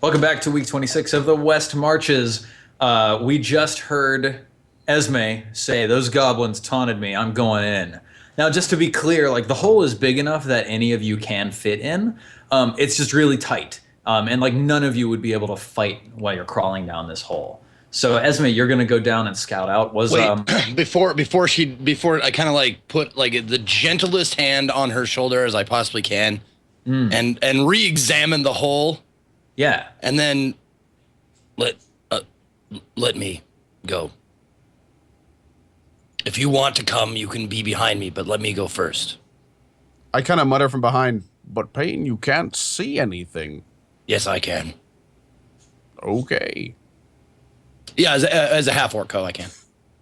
Welcome back to week 26 of the West Marches. We just heard Esme say, those goblins taunted me, I'm going in. Now, just to be clear, like the hole is big enough that any of you can fit in. It's just really tight. And like none of you would be able to fight while you're crawling down this hole. So Esme, you're gonna go down and scout out. Wait, before I kind of like put like the gentlest hand on her shoulder as I possibly can, and re-examine the hole. Yeah. And then let me go. If you want to come, you can be behind me, but let me go first. I kind of mutter from behind, but Payne, you can't see anything. Yes, I can. Okay. Yeah, as a half orc, Co, I can.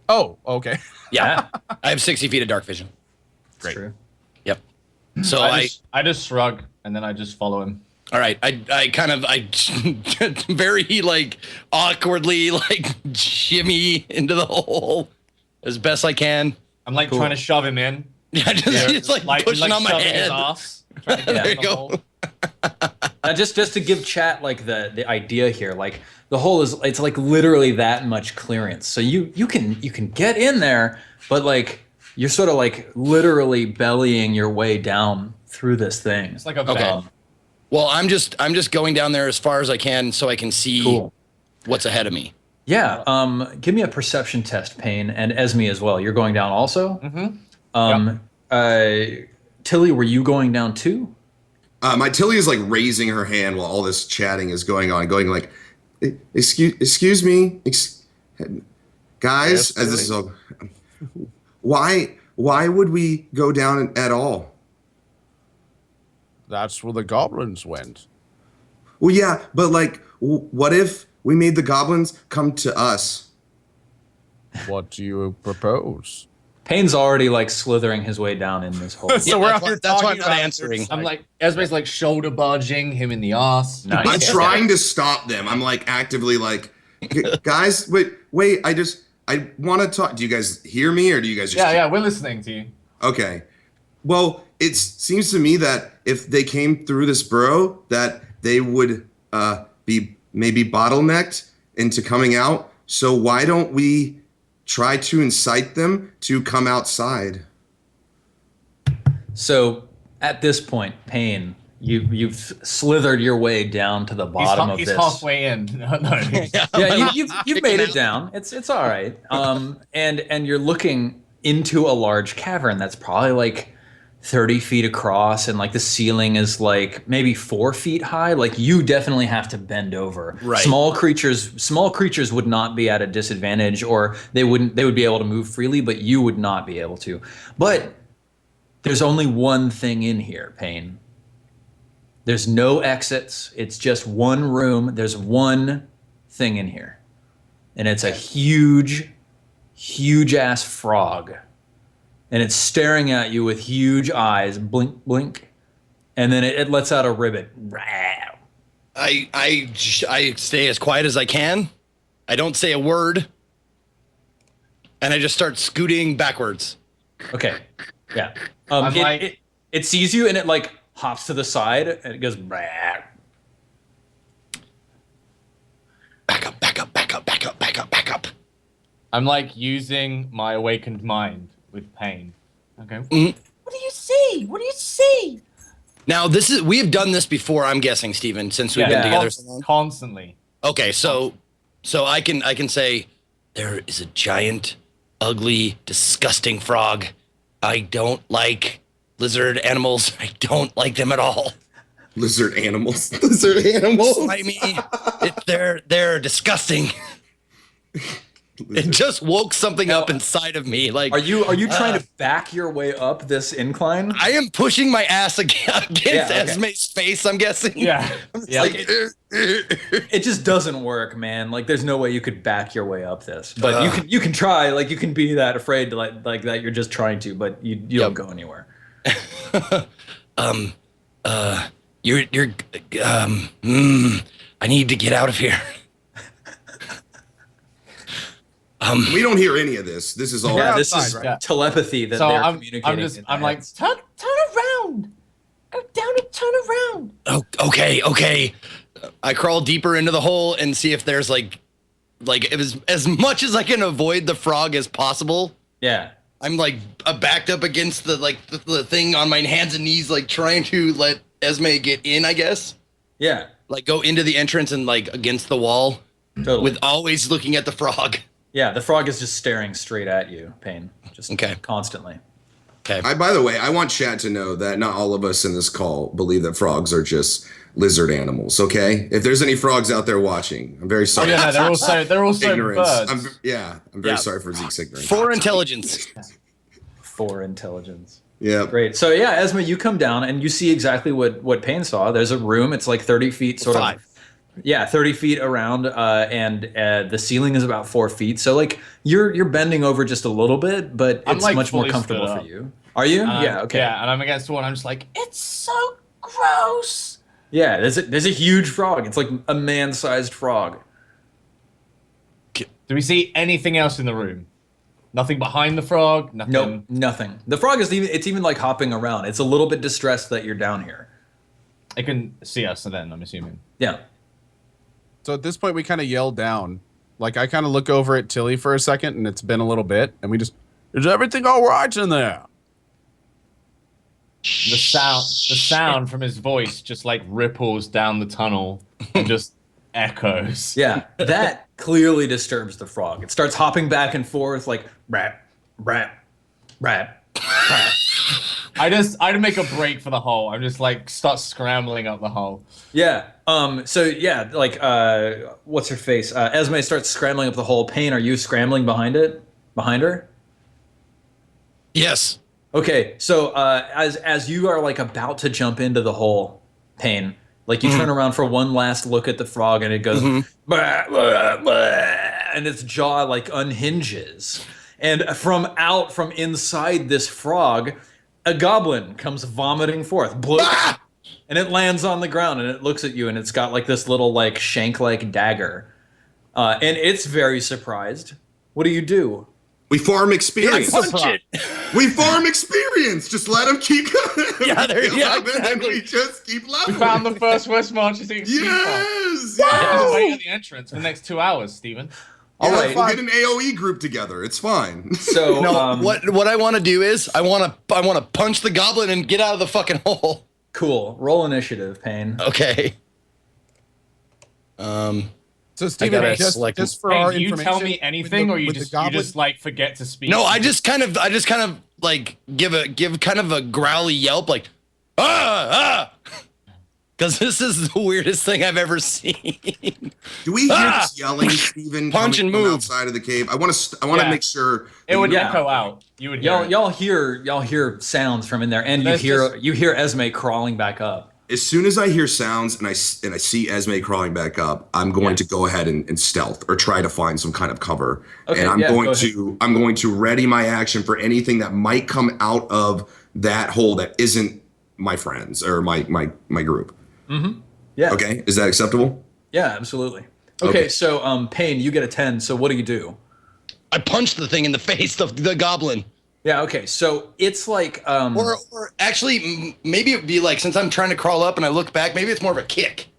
Oh, okay. Yeah. I have 60 feet of dark vision. Great. True. Yep. So I just shrug and then I just follow him. All right, I very like awkwardly like shimmy into the hole as best I can. I'm like trying to shove him in. Yeah, it's like pushing on my head. His ass, trying to get There you go. Just to give chat like the idea here, like the hole is it's like literally that much clearance. So you can get in there, but like you're sort of like literally bellying your way down through this thing. It's like a bed. Well, I'm just going down there as far as I can so I can see what's ahead of me. Yeah. Give me a perception test, Payne, and Esme as well. You're going down also? Mm-hmm. Tilly, were you going down too? My Tilly is like raising her hand while all this chatting is going on, going like, excuse me, guys, Yes, as this is all, why would we go down at all? That's where the goblins went. Well, yeah, but like, what if we made the goblins come to us? What do you propose? Payne's already like slithering his way down in this hole. So we're out here that's why I'm talking not about answering. I'm like, Esme's like shoulder barging him in the ass. Nice. I'm trying to stop them. I'm like actively like, guys, wait, I want to talk. Do you guys hear me or do you guys just? Yeah, we're listening to you. Okay. Well, it seems to me that if they came through this burrow, that they would be maybe bottlenecked into coming out. So why don't we try to incite them to come outside? So at this point, Payne, you've slithered your way down to the bottom of this. He's halfway in. No. Yeah, you've made it down. It's all right. And you're looking into a large cavern that's probably like 30 feet across, and like the ceiling is like maybe 4 feet high. Like you definitely have to bend over. Right. Small creatures would not be at a disadvantage, or they would be able to move freely, but you would not be able to. But there's only one thing in here, Payne. There's no exits. It's just one room. There's one thing in here. And it's a huge ass frog. And it's staring at you with huge eyes, blink, blink, and then it lets out a ribbit. I stay as quiet as I can. I don't say a word, and I just start scooting backwards. Okay, yeah. It sees you and it like hops to the side and it goes. Back up, back up, back up, back up, back up, back up. I'm like using my awakened mind with Payne. Okay. What do you see? What do you see? Now we have done this before. I'm guessing, Steven, since we've been together so long. Constantly. Okay, so I can say there is a giant, ugly, disgusting frog. I don't like lizard animals. I don't like them at all. Lizard animals. Lizard animals. Slimy. They're disgusting. It just woke something up inside of me. Like, Are you trying to back your way up this incline? I am pushing my ass against Esme's face, I'm guessing. Yeah. Like it just doesn't work, man. Like there's no way you could back your way up this. But you can try. Like you can be that afraid to like that you're just trying to, but you don't go anywhere. I need to get out of here. We don't hear any of this. This is all this is telepathy that they're communicating. I'm like, Turn around. Go down and turn around. Oh, okay. I crawl deeper into the hole and see if there's like it was as much as I can avoid the frog as possible. Yeah. I'm like backed up against the thing on my hands and knees, like trying to let Esme get in, I guess. Yeah. Like go into the entrance and like against the wall. Totally. With always looking at the frog. Yeah, the frog is just staring straight at you, Payne. Just Okay. constantly. Okay. By the way, I want Chad to know that not all of us in this call believe that frogs are just lizard animals. Okay, if there's any frogs out there watching, I'm very Oh sorry. yeah, no, they're also ignorance. birds. I'm very sorry for Zeke's ignorance. For intelligence. For intelligence. Yeah. Great. So yeah, Esme, you come down and you see exactly what Payne saw. There's a room. It's like 30 feet, sort of. 30 feet around, and the ceiling is about 4 feet. So like you're bending over just a little bit, but I'm, it's like, much more fully comfortable stood for up. you. Are you? Yeah. Okay. Yeah, and I'm against the wall. And I'm just like, It's so gross. Yeah. There's a huge frog. It's like a man-sized frog. do we see anything else in the room? Nothing behind the frog. Nothing. Nope. Nothing. The frog is even like hopping around. It's a little bit distressed that you're down here. It can see us, then I'm assuming. Yeah. So at this point, we kind of yell down. Like, I kind of look over at Tilly for a second, and it's been a little bit, and we just, is everything all right in there? The sound from his voice just like ripples down the tunnel and just echoes. Yeah. That clearly disturbs the frog. It starts hopping back and forth like rap, rap, rap, rap. I'd make a break for the hole. I'm just like start scrambling up the hole. Yeah. So yeah, like what's her face? Esme starts scrambling up the hole. Payne, are you scrambling behind her? Yes. Okay. So as you are like about to jump into the hole, Payne, like you turn around for one last look at the frog, and it goes, "Bah, bah, bah," and its jaw like unhinges, and from inside this frog, a goblin comes vomiting forth, and it lands on the ground, and it looks at you, and it's got like this little like shank-like dagger, and it's very surprised. What do you do? We farm experience. Punch it. We farm experience. Just let them keep going. Yeah, And exactly. we just keep We leveling. found the first West Marches Yes. Just Yes. wait at the entrance for the next 2 hours, Steven. All Yeah, right. we'll get an AOE group together. It's fine. So No, what I want to do is I want to punch the goblin and get out of the fucking hole. cool. Roll initiative, Payne. Okay. So, Steven, gotta just, select- just for Hey, our do you information, tell me anything, or you with the just goblin- like forget to speak? No, I just kind of like give kind of a growly yelp, like because this is the weirdest thing I've ever seen. Do we hear this yelling, Steven? Punch coming and from move. outside of the cave. I want to Yeah. make sure. It would Yeah. echo out. You would hear Y'all it. hear sounds from in there, and There's you hear Esme crawling back up. As soon as I hear sounds and I see Esme crawling back up, I'm going to go ahead and stealth or try to find some kind of cover. Okay, and I'm yeah, going go to ready my action for anything that might come out of that hole that isn't my friends or my group. Yeah. Okay, is that acceptable? Yeah, absolutely. Okay, Okay. so Payne, you get a 10. So what do you do? I punched the thing in the face, the goblin. Yeah. Okay. So it's like Or actually, maybe it'd be like, since I'm trying to crawl up and I look back, maybe it's more of a kick.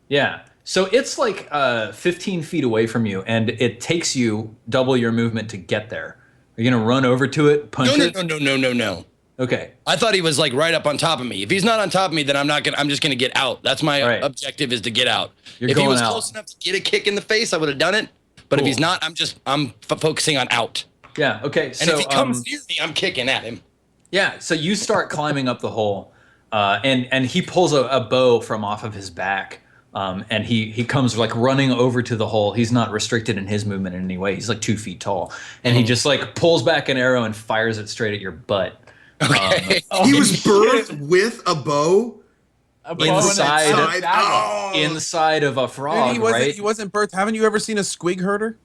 yeah. So it's like 15 feet away from you, and it takes you double your movement to get there. Are you gonna run over to it, punch it? No. Okay. I thought he was like right up on top of me. If he's not on top of me, then I'm just gonna get out. That's my All right. objective, is to get out. You're if he going was out. close enough to get a kick in the face, I would have done it. But if Cool. he's not, I'm focusing on out. Yeah. Okay. And So if he comes near me, I'm kicking at him. yeah. So you start climbing up the hole, and he pulls a bow from off of his back. And he comes like running over to the hole. He's not restricted in his movement in any way. He's like 2 feet tall, and he just like pulls back an arrow and fires it straight at your butt. Okay. He was birthed with a bow. A bow and a Inside- dagger. Oh, Inside of a frog, Dude, right? he wasn't birthed. Haven't you ever seen a squig herder?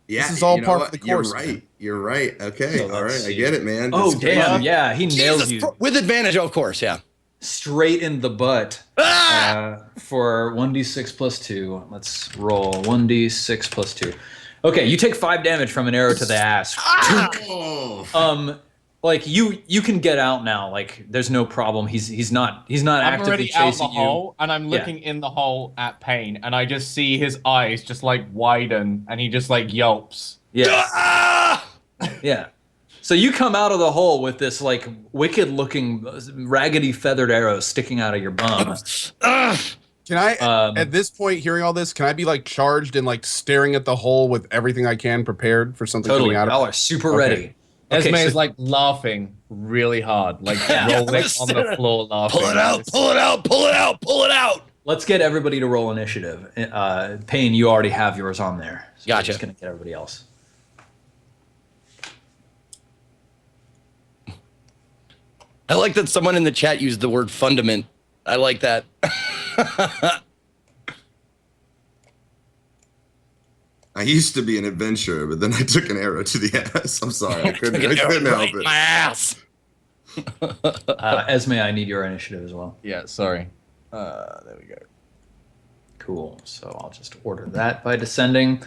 yeah. This is all you know part what? of the course. You're right. Okay. So All let's right. I see. get it, man. Oh That's damn! crazy. Yeah, he nails Jesus, you with advantage, of course, yeah. straight in the butt for 1d6 plus 2. Let's roll 1d6 plus 2. Okay, you take 5 damage from an arrow to the ass. Oh. like you can get out now. Like there's no problem. He's not I'm actively already out the chasing you. hole, and I'm looking in the hole at Pain, and I just see his eyes just like widen, and he just like yelps. Yeah. Ah! Yeah. So you come out of the hole with this like wicked looking raggedy feathered arrow sticking out of your bum. Can I, at this point, hearing all this, can I be like charged and like staring at the hole with everything I can prepared for something Totally. coming out of Y'all it? are super Okay. ready. Esme Okay, is so- like laughing really hard, like rolling on the floor laughing. Pull it out! Pull it out! Pull it out! Pull it out! Let's get everybody to roll initiative. Payne, you already have yours on there. So Gotcha. We're just gonna get everybody else. I like that someone in the chat used the word fundament. I like that. I used to be an adventurer, but then I took an arrow to the ass. I'm sorry, I couldn't Right help in it. my ass. Esme, I need your initiative as well. Yeah, sorry. There we go. Cool. So I'll just order that by descending.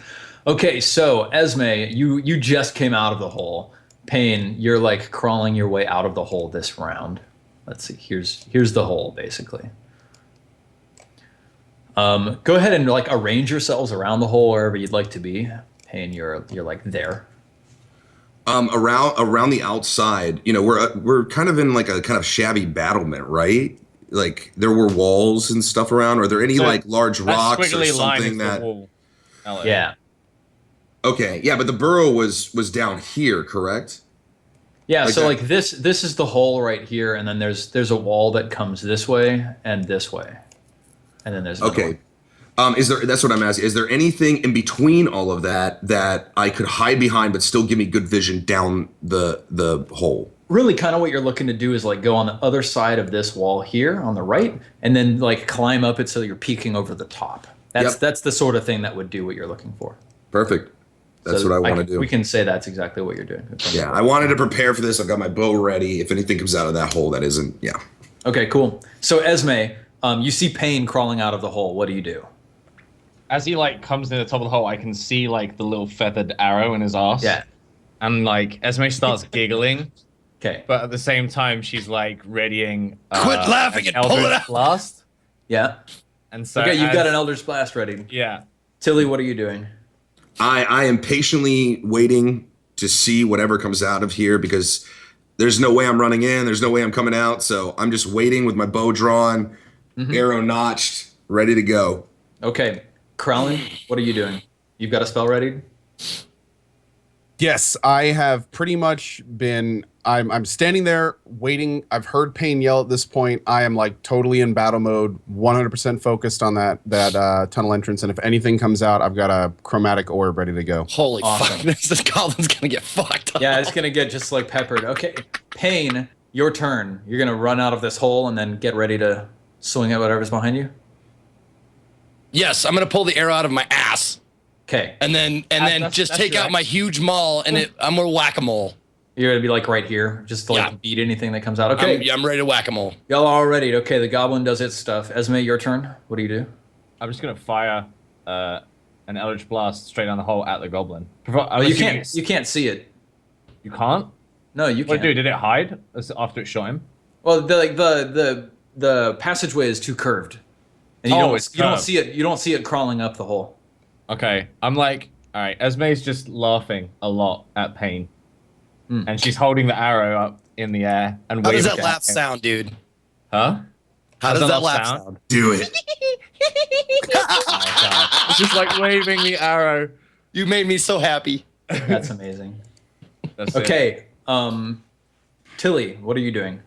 Okay, so Esme, you just came out of the hole. Payne, you're like crawling your way out of the hole this round. Let's see. Here's the hole basically. Go ahead and like arrange yourselves around the hole wherever you'd like to be. Payne, you're like there. Around the outside, you know, we're kind of in like a kind of shabby battlement, right? Like there were walls and stuff around. Are there any So like large That rocks or squiggly line is something the that? wall. Elliot. Yeah. Okay, yeah, but the burrow was down here, correct? Yeah, Like so that. like this is the hole right here, and then there's a wall that comes this way and this way. And then there's another Okay. one. That's what I'm asking. Is there anything in between all of that that I could hide behind but still give me good vision down the hole? Really kind of what you're looking to do is like go on the other side of this wall here on the right and then like climb up it so you're peeking over the top. Yep. That's the sort of thing that would do what you're looking for. Perfect. That's So what I want to do. We can say that's exactly what you're doing. Yeah, I wanted to prepare for this. I've got my bow ready. If anything comes out of that hole that isn't, yeah. Okay, cool. So Esme, you see Payne crawling out of the hole. What do you do? As he like comes in the top of the hole, I can see like the little feathered arrow in his ass. Yeah. And like Esme starts giggling, Okay. but at the same time she's like readying. Quit laughing an and pull it Eldritch out. Blast. Yeah. And so Okay, you've got as- an Eldritch Blast ready. Yeah. Tilly, what are you doing? I am patiently waiting to see whatever comes out of here because there's no way I'm running in. There's no way I'm coming out. So I'm just waiting with my bow drawn, arrow notched, ready to go. Okay. Kralin, what are you doing? You've got a spell ready? Yes, I have pretty much been. I'm standing there waiting. I've heard Payne yell at this point. I am like totally in battle mode, 100% focused on that tunnel entrance. And if anything comes out, I've got a chromatic orb ready to go. Holy Awesome. fuck! This goblin's gonna get fucked up. Yeah, it's going to get just like peppered. Okay. Payne, your turn. You're going to run out of this hole and then get ready to swing at whatever's behind you. Yes, I'm gonna pull the arrow out of my ass, Okay. and then That's just your take out action. my huge maul, and I'm gonna whack-a-mole. You're going to be like right here, just to like Yeah. beat anything that comes out. Okay. I'm ready to whack-a-mole. Y'all are all ready. Okay, the goblin does its stuff. Esme, your turn. What do you do? I'm just gonna fire an Eldritch Blast straight down the hole at the goblin. Oh, you can't see it. You can't? No, you What can't. did it do? Did it hide after it shot him? Well, the passageway is too curved. And Oh, it's you don't curved. see it. You don't see it crawling up the hole. Okay, I'm like, all right. Esme's just laughing a lot at Pain, and she's holding the arrow up in the air and How does waving that it laugh at him. sound, dude? Huh? How does that laugh sound? Do it. It's just like waving the arrow. You made me so happy. That's amazing. That's it. Okay, Tilly, what are you doing?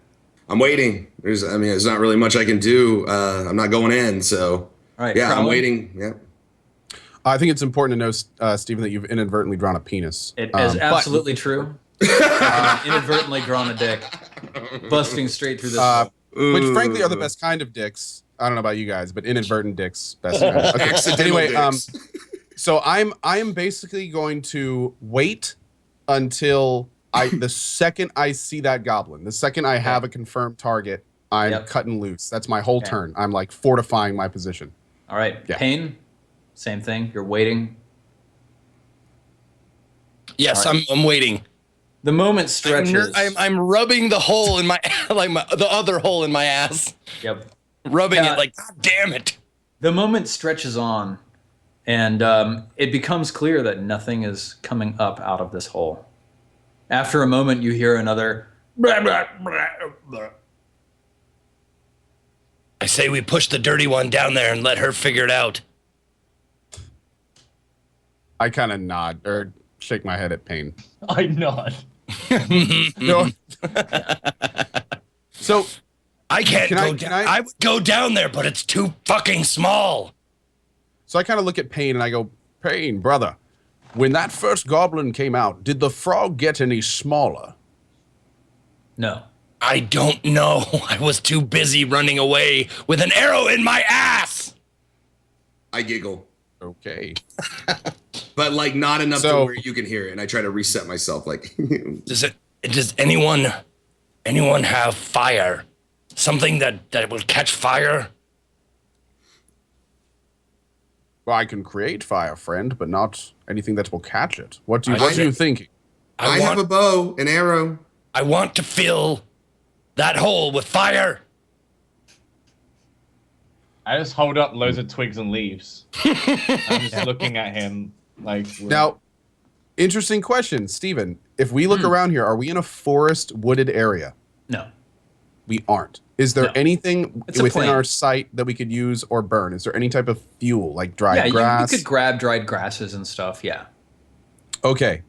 I'm waiting. There's not really much I can do. I'm not going in, so All right, yeah, I'm Crowley? waiting. Yeah. I think it's important to know, Stephen, that you've inadvertently drawn a penis. It is But- absolutely true. Inadvertently drawn a dick, busting straight through this. Which, frankly, are the best kind of dicks. I don't know about you guys, but inadvertent dicks, best kind. Okay. Accidental Anyway, dicks. so I am basically going to wait until the second I see that goblin, the second I have a confirmed target, I'm Yep. cutting loose. That's my whole Okay. turn. I'm like fortifying my position. All right, yeah. Payne, same thing. You're waiting. Yes, All right. I'm waiting. The moment stretches. I'm rubbing the hole in my the other hole in my ass. Yep. Rubbing it like, God damn it. The moment stretches on, and it becomes clear that nothing is coming up out of this hole. After a moment, you hear another. Blah, blah, blah, blah. I say we push the dirty one down there and let her figure it out. I kind of nod or shake my head at Pain. I nod. No. So I can't Can go I- down. can I- I would go down there, but it's too fucking small. I kind of look at Pain and I go, Pain, brother, when that first goblin came out, did the frog get any smaller? No. I don't know. I was too busy running away with an arrow in my ass. I giggle, Okay. but like not enough So- to where you can hear it, and I try to reset myself. Like, Does anyone have fire? Something that will catch fire? Well, I can create fire, friend, but not anything that will catch it. What I are you said- thinking? I have a bow, an arrow. I want to fill that hole with fire. I just hold up loads of twigs and leaves. I'm just looking at him like. Now, interesting question, Steven. If we look around here, are we in a forest wooded area? No. We aren't. Is there No. anything It's a within plain. our sight that we could use or burn? Is there any type of fuel, like dried Yeah, you grass? could grab dried grasses and stuff. Yeah. Okay.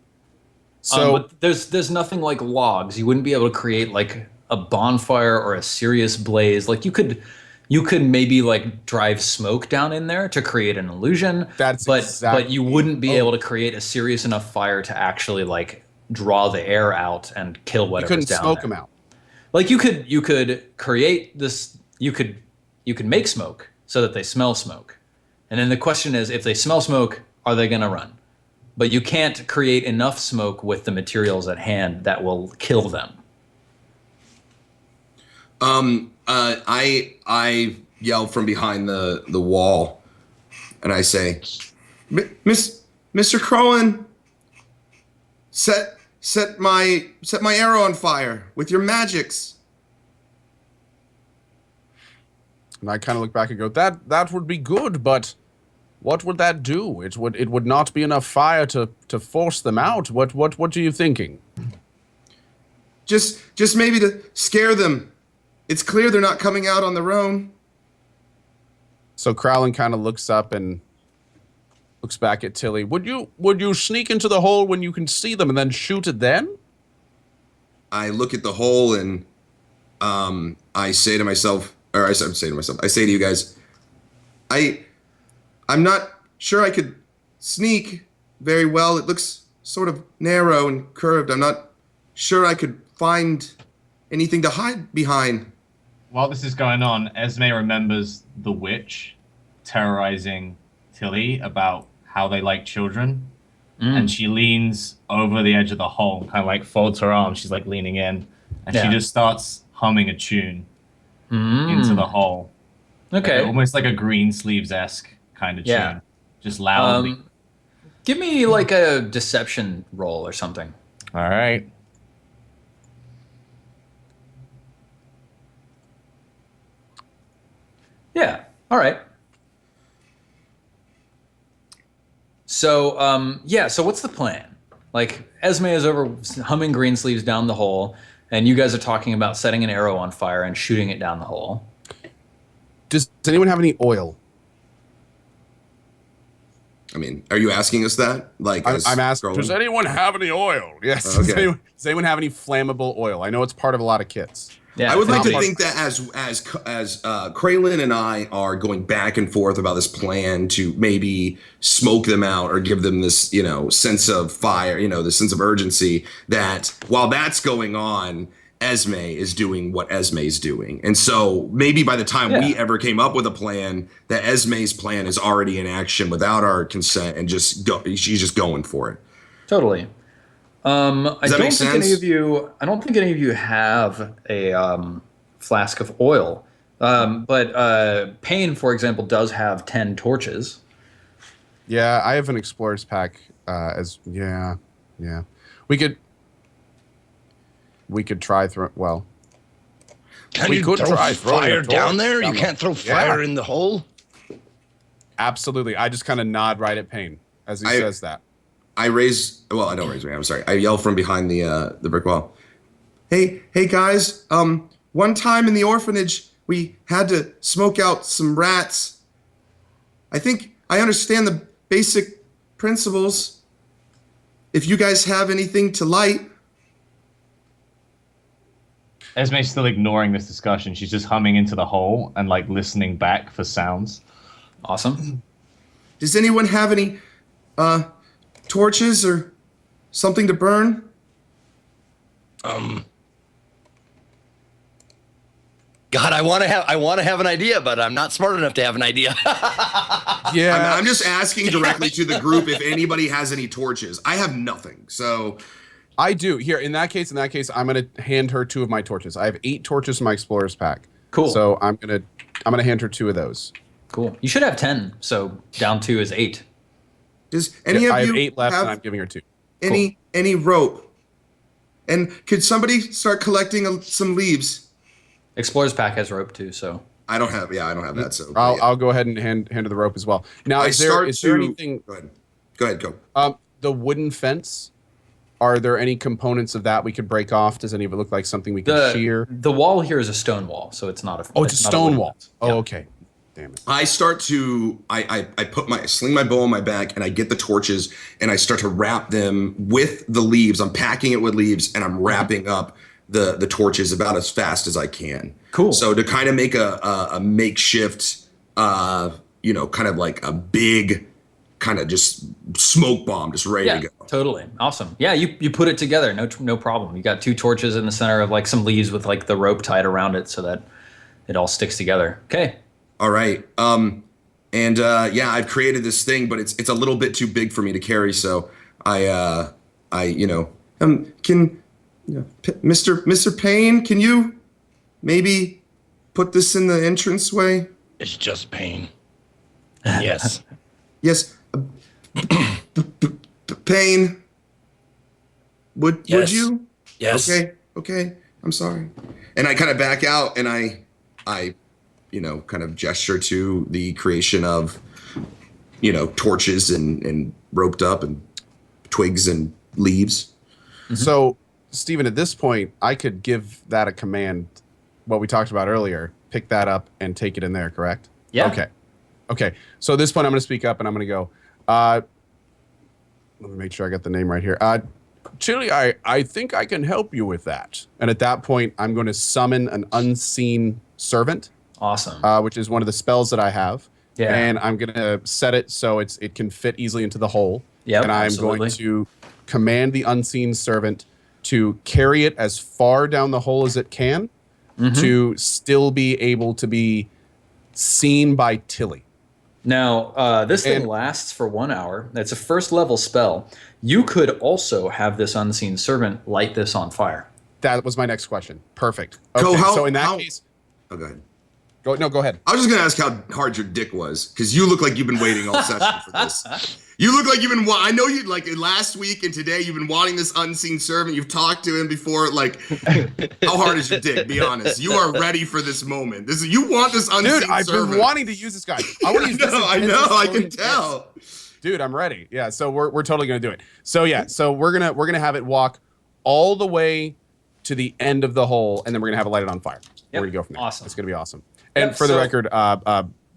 So but there's nothing like logs. You wouldn't be able to create like a bonfire or a serious blaze. Like you could maybe like drive smoke down in there to create an illusion. That's but exactly- you wouldn't be Oh. able to create a serious enough fire to actually like draw the air out and kill you whatever's couldn't down smoke there. them out. Like you could create this. You could make smoke so that they smell smoke, and then the question is, if they smell smoke, are they gonna run? But you can't create enough smoke with the materials at hand that will kill them. I yell from behind the wall, and I say, Mr. Crowan, set my arrow on fire with your magics. And I kind of look back and go, that would be good, but what would that do? It would not be enough fire to force them out. What are you thinking? Just maybe to scare them. It's clear they're not coming out on their own. So Crowlin kind of looks up and looks back at Tilly. Would you sneak into the hole when you can see them and then shoot it then? I look at the hole and I say to myself, I say to you guys, I'm not sure I could sneak very well. It looks sort of narrow and curved. I'm not sure I could find anything to hide behind. While this is going on, Esme remembers the witch terrorizing Tilly about how they like children. And she leans over the edge of the hole, kind of like folds her arms. She's like leaning in, and she Yeah. just starts humming a tune into the hole. Okay. Like almost like a Green Sleeves-esque kind of Yeah. tune. Just loudly. Give me like a deception roll or something. All right. Yeah. All right. So, so what's the plan? Like, Esme is over humming green sleeves down the hole, and you guys are talking about setting an arrow on fire and shooting it down the hole. Does anyone have any oil? I mean, are you asking us that? Like, I'm as asking. scrolling? Does anyone have any oil? Yes. Okay. Does anyone have any flammable oil? I know it's part of a lot of kits. Yeah, I would like to it's- think that as Kraylin and I are going back and forth about this plan to maybe smoke them out or give them this, sense of fire, this sense of urgency, that while that's going on, Esme is doing what Esme's doing. And so maybe by the time we Yeah. ever came up with a plan, that Esme's plan is already in action without our consent and she's just going for it. Totally. I that don't make think any sense? of you. I don't think any of you have a flask of oil. But Payne, for example, does have 10 torches. Yeah, I have an explorer's pack. Yeah. We could. we could try throw. Well, Can we you could throw try throwing fire a torch down there? You down can't throw Yeah. fire in the hole. Absolutely. I just kind of nod right at Payne as he says that. I raise. Well, I don't raise my hand. I'm sorry. I yell from behind the brick wall. Hey guys. One time in the orphanage, we had to smoke out some rats. I think I understand the basic principles. If you guys have anything to light. Esme's still ignoring this discussion. She's just humming into the hole and like listening back for sounds. Awesome. Does anyone have any torches or something to burn? God, I want to have an idea, but I'm not smart enough to have an idea. Yeah. I'm just asking directly to the group if anybody has any torches. I have nothing, so I do. Here, in that case, I'm gonna hand her 2 of my torches. I have 8 torches in my explorer's pack. Cool. So I'm gonna hand her 2 of those. Cool. You should have 10. So down 2 is 8. does any I of have you 8 left, and I'm have giving her 2. any rope? And could somebody start collecting some leaves? Explorer's pack has rope too, so. I don't have that. So I'll go ahead and hand her the rope as well. Now, is there anything? Go ahead. The wooden fence. Are there any components of that we could break off? Does any of it look like something we could shear? The wall here is a stone wall, so it's not a. Oh, it's a not stone wooden wall. fence. Oh, Yeah. okay. Damn it. I start to I sling my bow on my back and I get the torches and I start to wrap them with the leaves. I'm packing it with leaves and I'm wrapping up the torches about as fast as I can. Cool. So to kind of make a makeshift kind of like a big kind of just smoke bomb just ready Yeah, to go. totally. Awesome. Yeah, you put it together. No problem. You got 2 torches in the center of like some leaves with like the rope tied around it so that it all sticks together. Okay. All right. I've created this thing, but it's a little bit too big for me to carry. So Mr. Payne, can you maybe put this in the entranceway? It's just pain. Yes. Yes. Payne. Would you? Yes. Okay. I'm sorry. And I kind of back out and I kind of gesture to the creation of, torches and roped up and twigs and leaves. Mm-hmm. So, Stephen, at this point, I could give that a command, what we talked about earlier, pick that up and take it in there, correct? Yeah. Okay. So at this point, I'm going to speak up and I'm going to go, let me make sure I got the name right here. Chili, I think I can help you with that. And at that point, I'm going to summon an unseen servant. Awesome. Which is one of the spells that I have. Yeah. And I'm going to set it so it can fit easily into the hole. Yep, and I'm absolutely. going to command the unseen servant to carry it as far down the hole as it can to still be able to be seen by Tilly. Now, this thing lasts for 1 hour. It's a first level spell. You could also have this unseen servant light this on fire. That was my next question. Perfect. Okay, so in that case... Oh, go ahead. Go ahead. I was just going to ask how hard your dick was, because you look like you've been waiting all session for this. You look like you've been... I know you, like, last week and today, you've been wanting this unseen servant. You've talked to him before. Like, how hard is your dick? Be honest. You are ready for this moment. You want this unseen servant. Dude, I've been wanting to use this guy. I want to use this. I know. I can tell. Dude, I'm ready. Yeah, so we're totally going to do it. So, yeah, so we're gonna have it walk all the way to the end of the hole, and then we're going to have it lighted on fire. We're going to go from there. Awesome. It's going to be awesome. And Yep, for the so- record,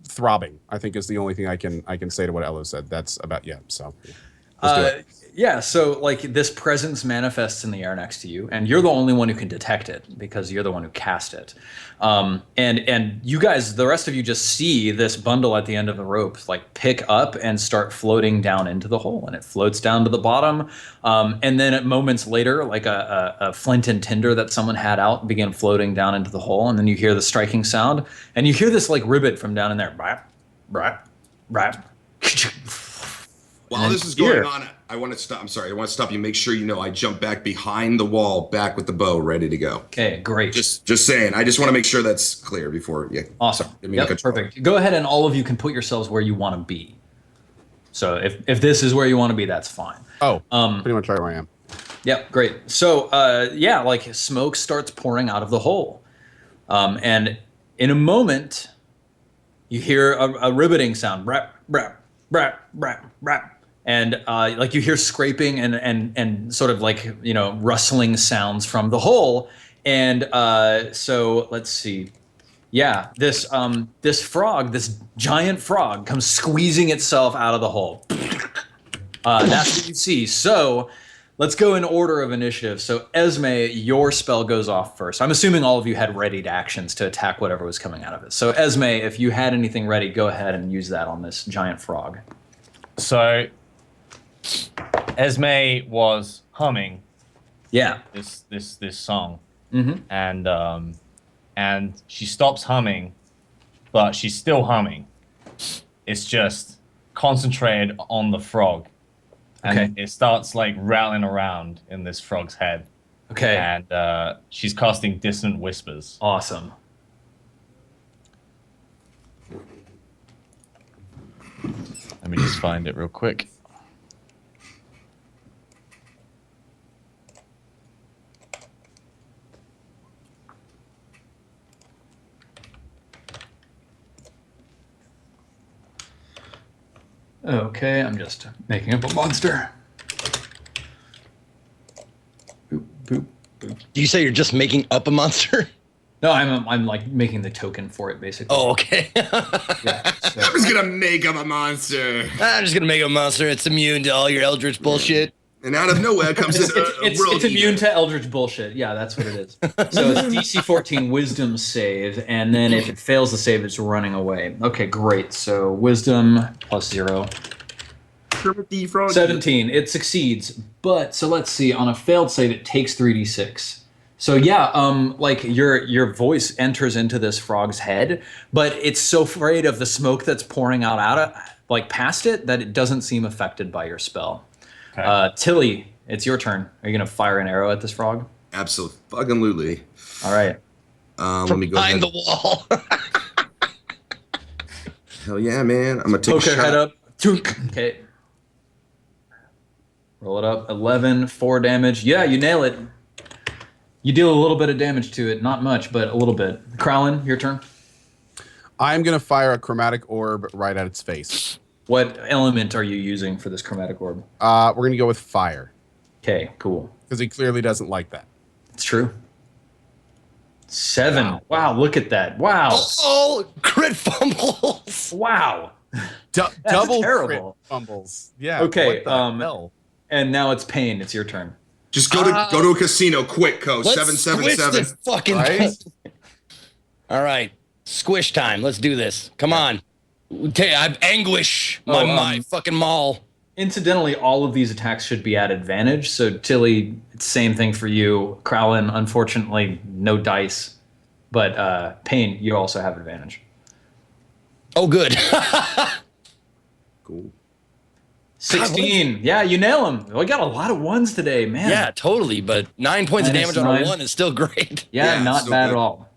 throbbing, I think, is the only thing I can say to what Ello said. That's about, so let's do it. Yeah, so like this presence manifests in the air next to you, and you're the only one who can detect it because you're the one who cast it. And you guys, the rest of you, just see this bundle at the end of the rope like pick up and start floating down into the hole, and it floats down to the bottom. And then at moments later, like a flint and tinder that someone had out began floating down into the hole, and then you hear the striking sound, and you hear this like ribbit from down in there. Brap, brap, brap. While this is going on, I want to stop. I'm sorry. I want to stop you. Make sure you know I jump back behind the wall, back with the bow, ready to go. Okay, great. Just saying. I just want to make sure that's clear before. Yeah. Awesome. Yep, perfect. Go ahead, and all of you can put yourselves where you want to be. So if this is where you want to be, that's fine. Oh, pretty much right where I am. Yep, great. So, yeah, like smoke starts pouring out of the hole. And in a moment, you hear a ribbiting sound. Brap, brap, brap, brap, brap. And like you hear scraping and sort of like, rustling sounds from the hole. And so let's see. Yeah, this frog, this giant frog, comes squeezing itself out of the hole. That's what you see. So let's go in order of initiative. So Esme, your spell goes off first. I'm assuming all of you had readied actions to attack whatever was coming out of it. So Esme, if you had anything ready, go ahead and use that on this giant frog. So Esme was humming Yeah. this song. Mm-hmm. And she stops humming, but she's still humming. It's just concentrated on the frog. And Okay. it starts like rattling around in this frog's head. Okay. And she's casting Dissonant Whispers. Awesome. Let me just find it real quick. Okay, I'm just making up a monster. Boop, boop, boop. Do you say you're just making up a monster? No, I'm like making the token for it, basically. Oh, okay. Yeah, so- I'm just gonna make up a monster, I'm just gonna make a monster. It's immune to all your eldritch bullshit. and out of nowhere comes this it's immune to eldritch bullshit. Yeah, that's what it is. So it's DC 14 Wisdom save, and then if it fails the save, it's running away. Okay, great. So Wisdom plus 0. 17. It succeeds, but so let's see. On a failed save, it takes 3d6. So yeah, like your voice enters into this frog's head, but it's so afraid of the smoke that's pouring out like past it that it doesn't seem affected by your spell. Okay. Tilly, it's your turn. Are you gonna fire an arrow at this frog? Absolutely. All right. Let me go Behind ahead. the wall. Hell yeah, man! I'm gonna take Poke a her shot. head up. Okay. Roll it up. 11, 4 damage. Yeah, you nail it. You deal a little bit of damage to it. Not much, but a little bit. Krowlin, your turn. I'm going to fire a chromatic orb right at its face. What element are you using for this chromatic orb? We're going to go with fire Okay, cool. because he clearly doesn't like that. It's true. 7. Wow, look at that. Wow. Oh, crit fumbles. Wow. Double terrible. crit fumbles. Yeah. Okay, what the hell? And now it's Pain. It's your turn. Just go to a casino quick, Co. Let's 777. squish this fucking Right? thing. All right, squish time. Let's do this. Come on. I've anguish my fucking maul. Incidentally, all of these attacks should be at advantage. So Tilly, it's same thing for you. Krowlin, unfortunately, no dice. But Pain, you also have advantage. Oh, good. Cool. 16. Yeah, you nail him. We got a lot of ones today, man. Yeah, totally. But 9 points of Minus damage on a 9. 1 is still great. Yeah, Yeah, not so bad good. at all.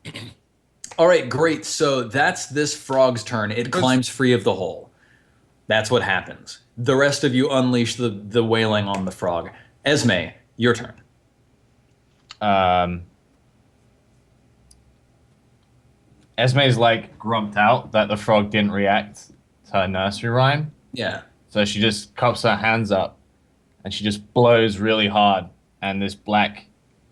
All right, great. So that's this frog's turn. It climbs free of the hole. That's what happens. The rest of you unleash the wailing on the frog. Esme, your turn. Esme's like grumped out that the frog didn't react to her nursery rhyme. Yeah. So she just cups her hands up and she just blows really hard. And this black,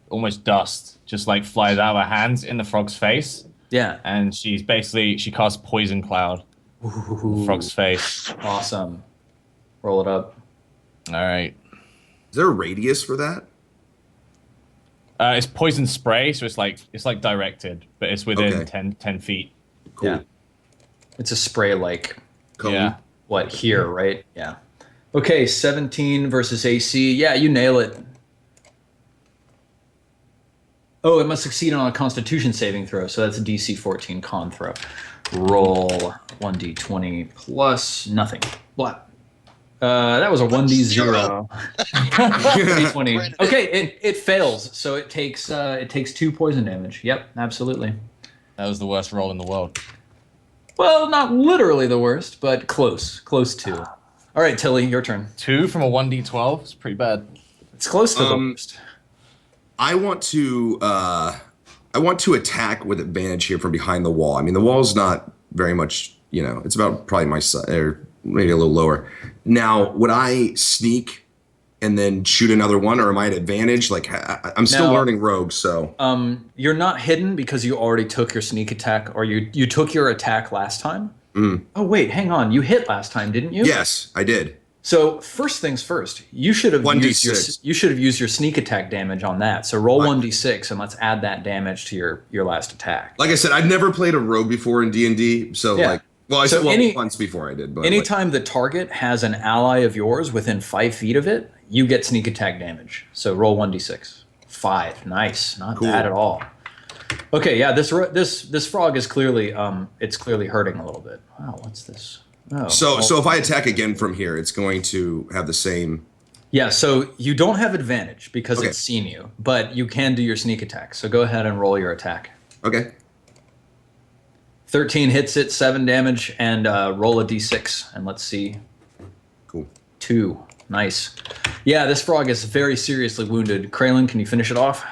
almost dust, just like flies out of her hands in the frog's face. Yeah. And she casts Poison Cloud on the frog's face. Awesome. Roll it up. All right. Is there a radius for that? It's poison spray, so it's like directed, but it's within Okay. 10 feet. Cool. Yeah. It's a spray like Cool. Yeah. what here, right? Yeah. Okay, 17 versus AC. Yeah, you nail it. Oh, it must succeed on a Constitution saving throw, so that's a DC 14 con throw. Roll 1d20 plus nothing. Blah. That was a 1d0. D20. Okay, it fails, so it takes 2 poison damage. Yep, absolutely. That was the worst roll in the world. Well, not literally the worst, but close to. All right, Tilly, your turn. 2 from a 1d12 is pretty bad. It's close to the worst. I want to attack with advantage here from behind the wall. I mean, the wall's not very much, it's about probably my side, or maybe a little lower. Now, would I sneak and then shoot another one, or am I at advantage? Like, I'm still learning rogue, so. You're not hidden because you already took your sneak attack, or you took your attack last time. Oh, wait, hang on. You hit last time, didn't you? Yes, I did. So first things first, you should have used your sneak attack damage on that. So roll 1d6 and let's add that damage to your last attack. Like I said, I've never played a rogue before in D&D, so once before I did. But anytime the target has an ally of yours within 5 feet of it, you get sneak attack damage. So roll 1d6. 5, nice, not bad at all. Okay, yeah, this frog is clearly it's clearly hurting a little bit. Wow, what's this? Oh, so if I attack again from here, it's going to have the same. Yeah, so you don't have advantage because it's seen you, but you can do your sneak attack. So go ahead and roll your attack. Okay. 13 hits it, 7 damage, and roll a d6, and let's see. Cool. 2, nice. Yeah, this frog is very seriously wounded. Kraylin, can you finish it off?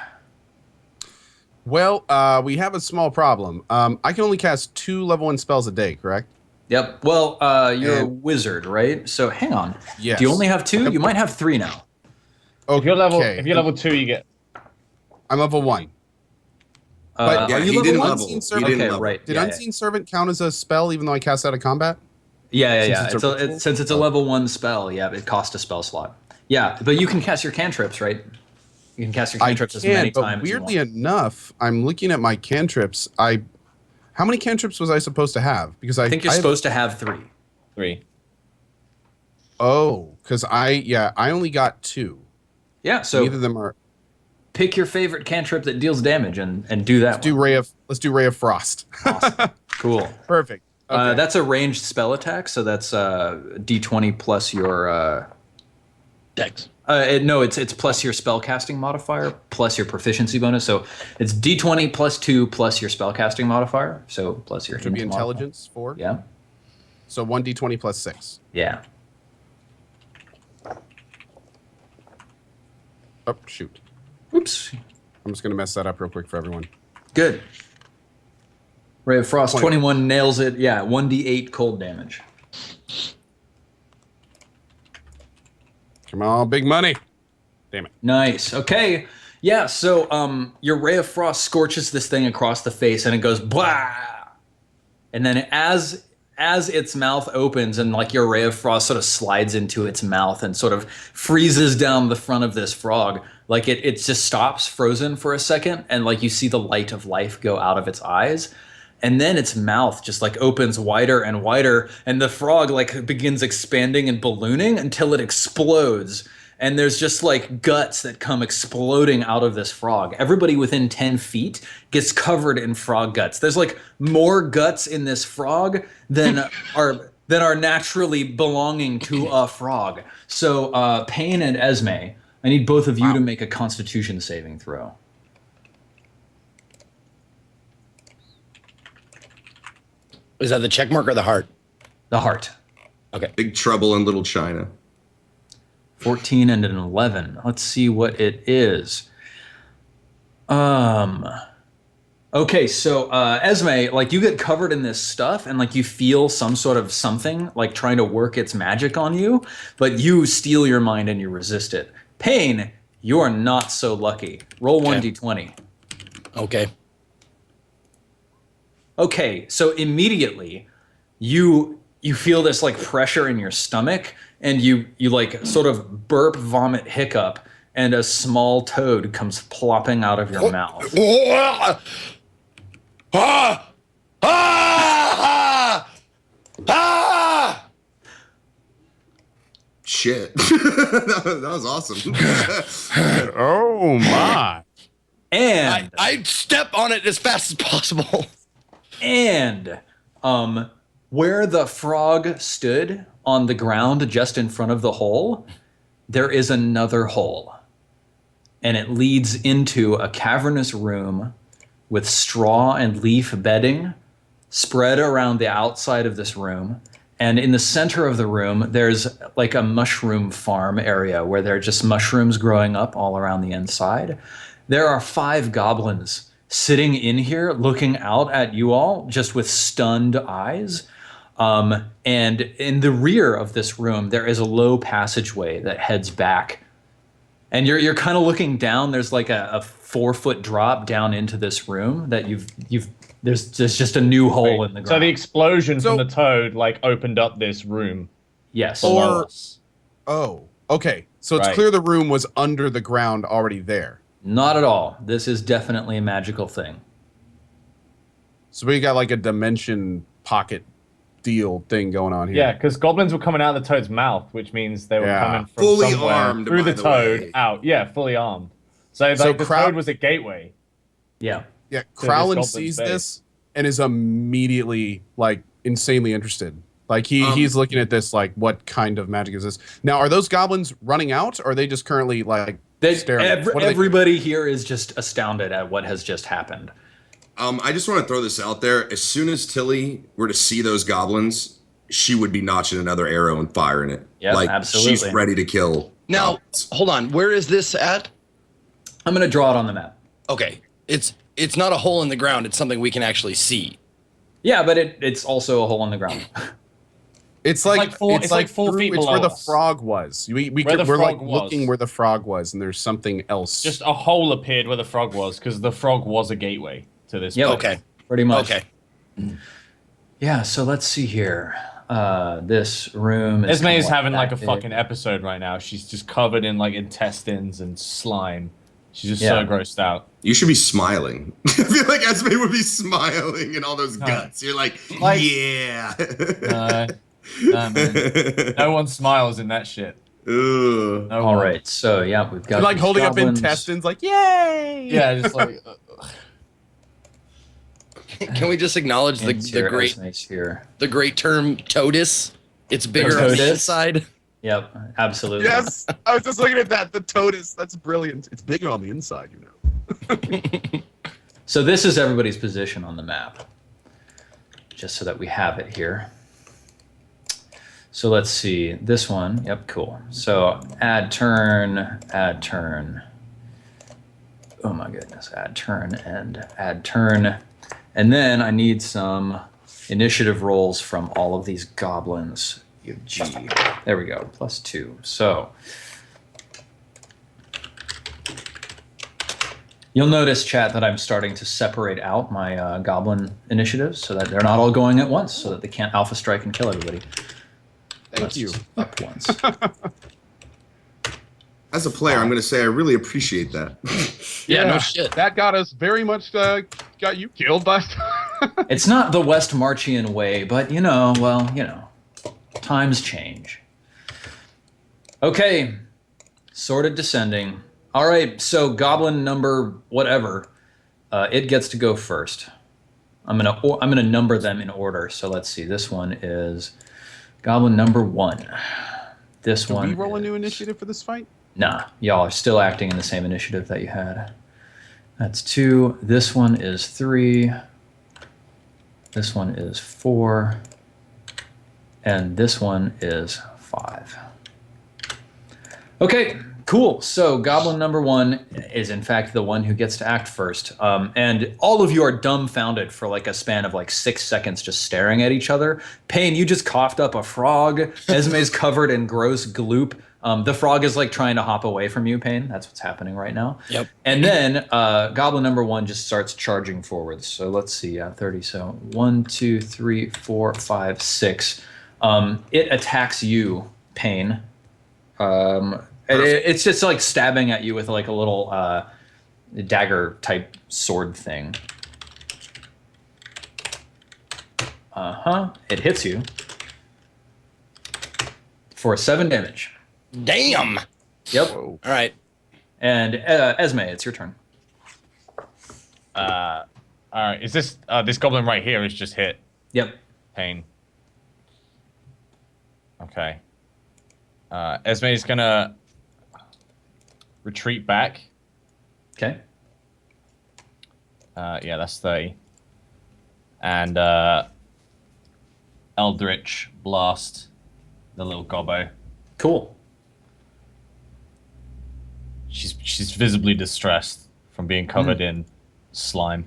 Well, we have a small problem. I can only cast 2 level 1 spells a day, correct? Yep. Well, you're a wizard, right? So hang on. Yes. Do you only have 2? You might have 3 now. Okay. If you're level 2, you get. I'm level 1. But yeah, are you he didn't level. Unseen He Servant? didn't Okay, level. right. Did yeah, Unseen Servant count as a spell even though I cast out of combat? Yeah. Since it's a Since it's a level 1 spell, yeah, it costs a spell slot. Yeah, but you can cast your cantrips, right? You can cast your cantrips as many times as you weirdly want. enough, I'm looking at my cantrips. How many cantrips was I supposed to have? Because I think you're supposed to have 3. 3. Oh, because I only got 2. Yeah, so Neither of them are. pick your favorite cantrip that deals damage and do that. Let's do Ray of Frost. Awesome. Cool. Perfect. Okay. That's a ranged spell attack, so that's d20 plus your Dex. no, it's plus your spellcasting modifier plus your proficiency bonus. So it's d20 plus 2 plus your spellcasting modifier. So plus your Should be int intelligence 4. modifier. Yeah. So 1d20 plus 6. Yeah. Oh shoot! Oops. I'm just gonna mess that up real quick for everyone. Good. Ray of Frost 21 nails it. Yeah, 1d8 cold damage. Come on, big money. Damn it. Nice. Okay. Yeah, so your Ray of Frost scorches this thing across the face and it goes blah. And then as its mouth opens and like your Ray of Frost sort of slides into its mouth and sort of freezes down the front of this frog, like it just stops frozen for a second and like you see the light of life go out of its eyes. And then its mouth just like opens wider and wider and the frog like begins expanding and ballooning until it explodes. And there's just like guts that come exploding out of this frog. Everybody within 10 feet gets covered in frog guts. There's like more guts in this frog than are naturally belonging to a frog. So Payne and Esme, I need both of you to make a Constitution saving throw. Is that the check mark or the heart? The heart. Okay. Big Trouble in Little China. 14 and an 11. Let's see what it is. Okay, so Esme, like you get covered in this stuff and like you feel some sort of something like trying to work its magic on you, but you steel your mind and you resist it. Payne, you are not so lucky. Roll 1d20. Okay. Okay, so immediately you feel this like pressure in your stomach and you like sort of burp, vomit, hiccup, and a small toad comes plopping out of your mouth. Shit. that was awesome. Oh my! And I step on it as fast as possible. And where the frog stood on the ground just in front of the hole, there is another hole. And it leads into a cavernous room with straw and leaf bedding spread around the outside of this room. And in the center of the room, there's like a mushroom farm area where there are just mushrooms growing up all around the inside. There are 5 goblins sitting in here looking out at you all just with stunned eyes. And in the rear of this room, there is a low passageway that heads back. And you're kind of looking down. There's like a 4-foot drop down into this room that there's just a new hole in the ground. So the explosion from the toad like opened up this room. Yes. Below us. Oh, okay. So it's Right. clear the room was under the ground already there. Not at all. This is definitely a magical thing. So we got like a dimension pocket deal thing going on here. Yeah, because goblins were coming out of the toad's mouth, which means they were Yeah. coming from Fully somewhere armed, through by the the toad way. out. Yeah, fully armed. So, So the toad was a gateway. Yeah. Yeah, this Crowlin goblin sees space. this and is immediately like insanely interested. Like he's looking at this like, what kind of magic is this? Now, are those goblins running out, or are they just currently like staring? What are they- Everybody here is just astounded at what has just happened. I just want to throw this out there. As soon as Tilly were to see those goblins, she would be notching another arrow and firing it. Yep, like absolutely. she's ready to kill. Now, goblins. hold on. Where is this at? I'm going to draw it on the map. Okay, it's not a hole in the ground. It's something we can actually see. Yeah, but it's also a hole in the ground. It's like it's like 4 through- feet it's where below the us. frog was. Where the We're like frog was. looking where the frog was, and there's something else. Just a hole appeared where the frog was, because the frog was a gateway to this. Yep. place. Okay. Pretty much. Okay. Yeah, so let's see here. This room is Esme kinda is having like that a big. fucking episode right now. She's just covered in like intestines and slime. She's just Yeah. so grossed out. You should be smiling. I feel like Esme would be smiling in all those guts. You're like yeah. No, man. No one smiles in that shit. Ugh. No All one. right, so yeah, we've got like these holding goblins. up intestines, like yay! Yeah, just like. Can we just acknowledge the It's here, great Esme's here. the great term TOTUS? It's bigger on the TOTUS? inside. Yep, absolutely. Yes, I was just looking at that. The TOTUS, that's brilliant. It's bigger on the inside, you know. So this is everybody's position on the map, just so that we have it here. So let's see, this one, yep, cool. So add turn, oh my goodness, add turn and add turn. And then I need some initiative rolls from all of these goblins. You have G, there we go, +2. So you'll notice, chat, that I'm starting to separate out my goblin initiatives so that they're not all going at once, so that they can't alpha strike and kill everybody. Thank you. Just up once. As a player, I'm going to say I really appreciate that. Yeah, no shit. That got us very much. Got you killed last time. It's not the West Marchian way, but you know, well, you know, times change. Okay, sorted descending. All right, so goblin number whatever, it gets to go first. I'm gonna number them in order. So let's see. This one is goblin number 1. This Did one. we roll a new is- initiative for this fight? Nah, y'all are still acting in the same initiative that you had. That's 2. This one is 3. This one is 4. And this one is 5. Okay, cool. So goblin number 1 is in fact the one who gets to act first. And all of you are dumbfounded for like a span of like 6 seconds just staring at each other. Payne, you just coughed up a frog. Esme's covered in gross gloop. The frog is like trying to hop away from you, Payne. That's what's happening right now. Yep. And then goblin number 1 just starts charging forwards. So let's see, 30. So 1, 2, 3, 4, 5, 6. It attacks you, Payne. It's just like stabbing at you with like a little dagger type sword thing. It hits you for 7 damage. Damn. Yep. All right. And Esme, it's your turn. All right, is this goblin right here is just hit? Yep. Pain. Okay. Esme's gonna retreat back. Okay. Yeah, that's 30. And Eldritch Blast the little gobbo. Cool. She's visibly distressed from being covered in slime,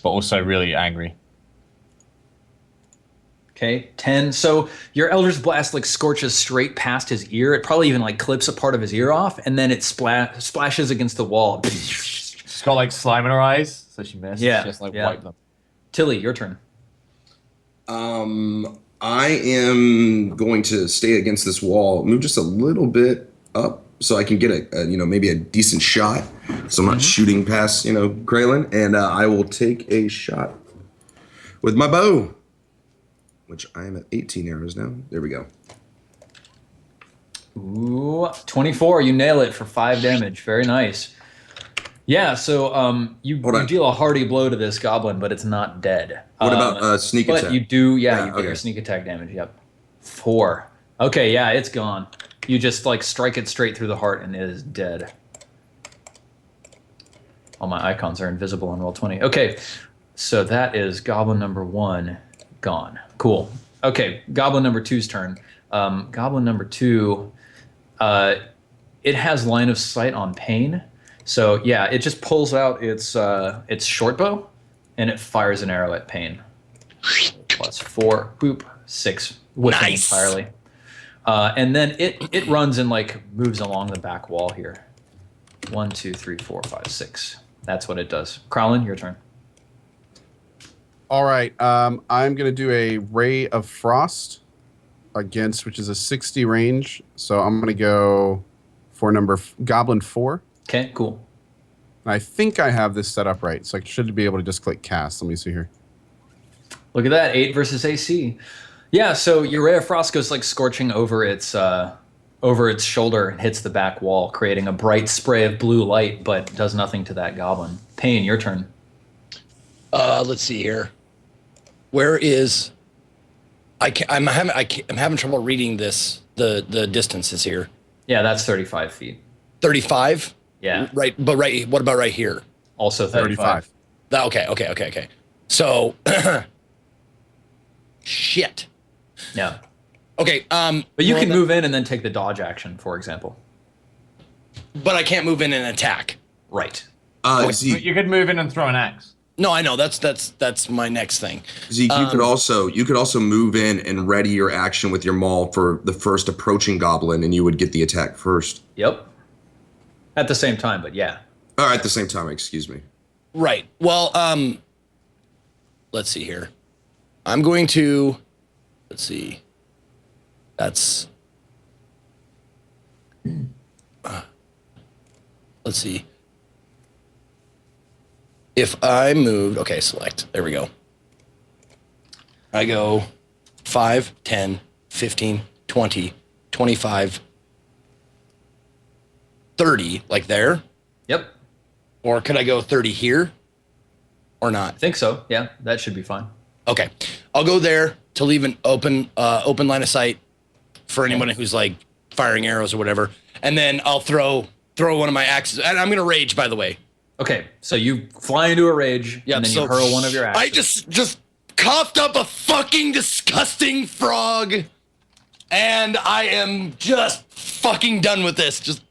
but also really angry. Okay, 10. So your Eldritch Blast like scorches straight past his ear. It probably even like clips a part of his ear off, and then it splashes against the wall. She's got like slime in her eyes, so she missed. Yeah, She just like yeah. wipe them. Tilly, your turn. I am going to stay against this wall, move just a little bit up so I can get a maybe a decent shot. So I'm not shooting past, Kraylin, and I will take a shot with my bow, which I am at 18 arrows now. There we go. Ooh, 24. You nail it for 5 damage. Very nice. Yeah, so you deal a hearty blow to this goblin, but it's not dead. What about sneak attack? But you do, you get okay. your sneak attack damage. Yep. 4. Okay, yeah, it's gone. You just like strike it straight through the heart and it is dead. All my icons are invisible on Roll20. Okay, so that is goblin number 1 gone. Cool. Okay, goblin number 2's turn. Goblin number 2, it has line of sight on Pain. So yeah, it just pulls out its short bow, and it fires an arrow at Pain. +4, boop, 6, whiffing entirely. And then it runs and like moves along the back wall here. 1, 2, 3, 4, 5, 6. That's what it does. Crowlin, your turn. All right. I'm going to do a Ray of Frost against, which is a 60 range. So I'm going to go for Goblin 4. Okay, cool. And I think I have this set up right. So I should be able to just click cast. Let me see here. Look at that, 8 versus AC. Yeah, so your Ray of Frost goes like scorching over its shoulder and hits the back wall, creating a bright spray of blue light, but does nothing to that goblin. Pain, your turn. Let's see here. Where is? I'm having trouble reading this. The distances here. Yeah, that's 35 feet. 35. Yeah. Right, but what about right here? Also 35. Okay. So, shit. Yeah. Okay. But you can move in and then take the dodge action, for example. But I can't move in and attack. Right. You could move in and throw an axe. No, I know. That's my next thing. Zeke, you could also move in and ready your action with your maul for the first approaching goblin, and you would get the attack first. Yep. At the same time, but yeah. At the same time, excuse me. Right. Well, let's see here. I'm going to, let's see. That's, let's see. If I moved, okay, select. There we go. I go 5, 10, 15, 20, 25, 30, like there. Yep. Or could I go 30 here? Or not? I think so. Yeah, that should be fine. Okay. I'll go there to leave an open line of sight for anyone who's like firing arrows or whatever. And then I'll throw one of my axes. And I'm going to rage, by the way. Okay, so you fly into a rage, and then you hurl one of your axes. I just coughed up a fucking disgusting frog, and I am just fucking done with this. Just,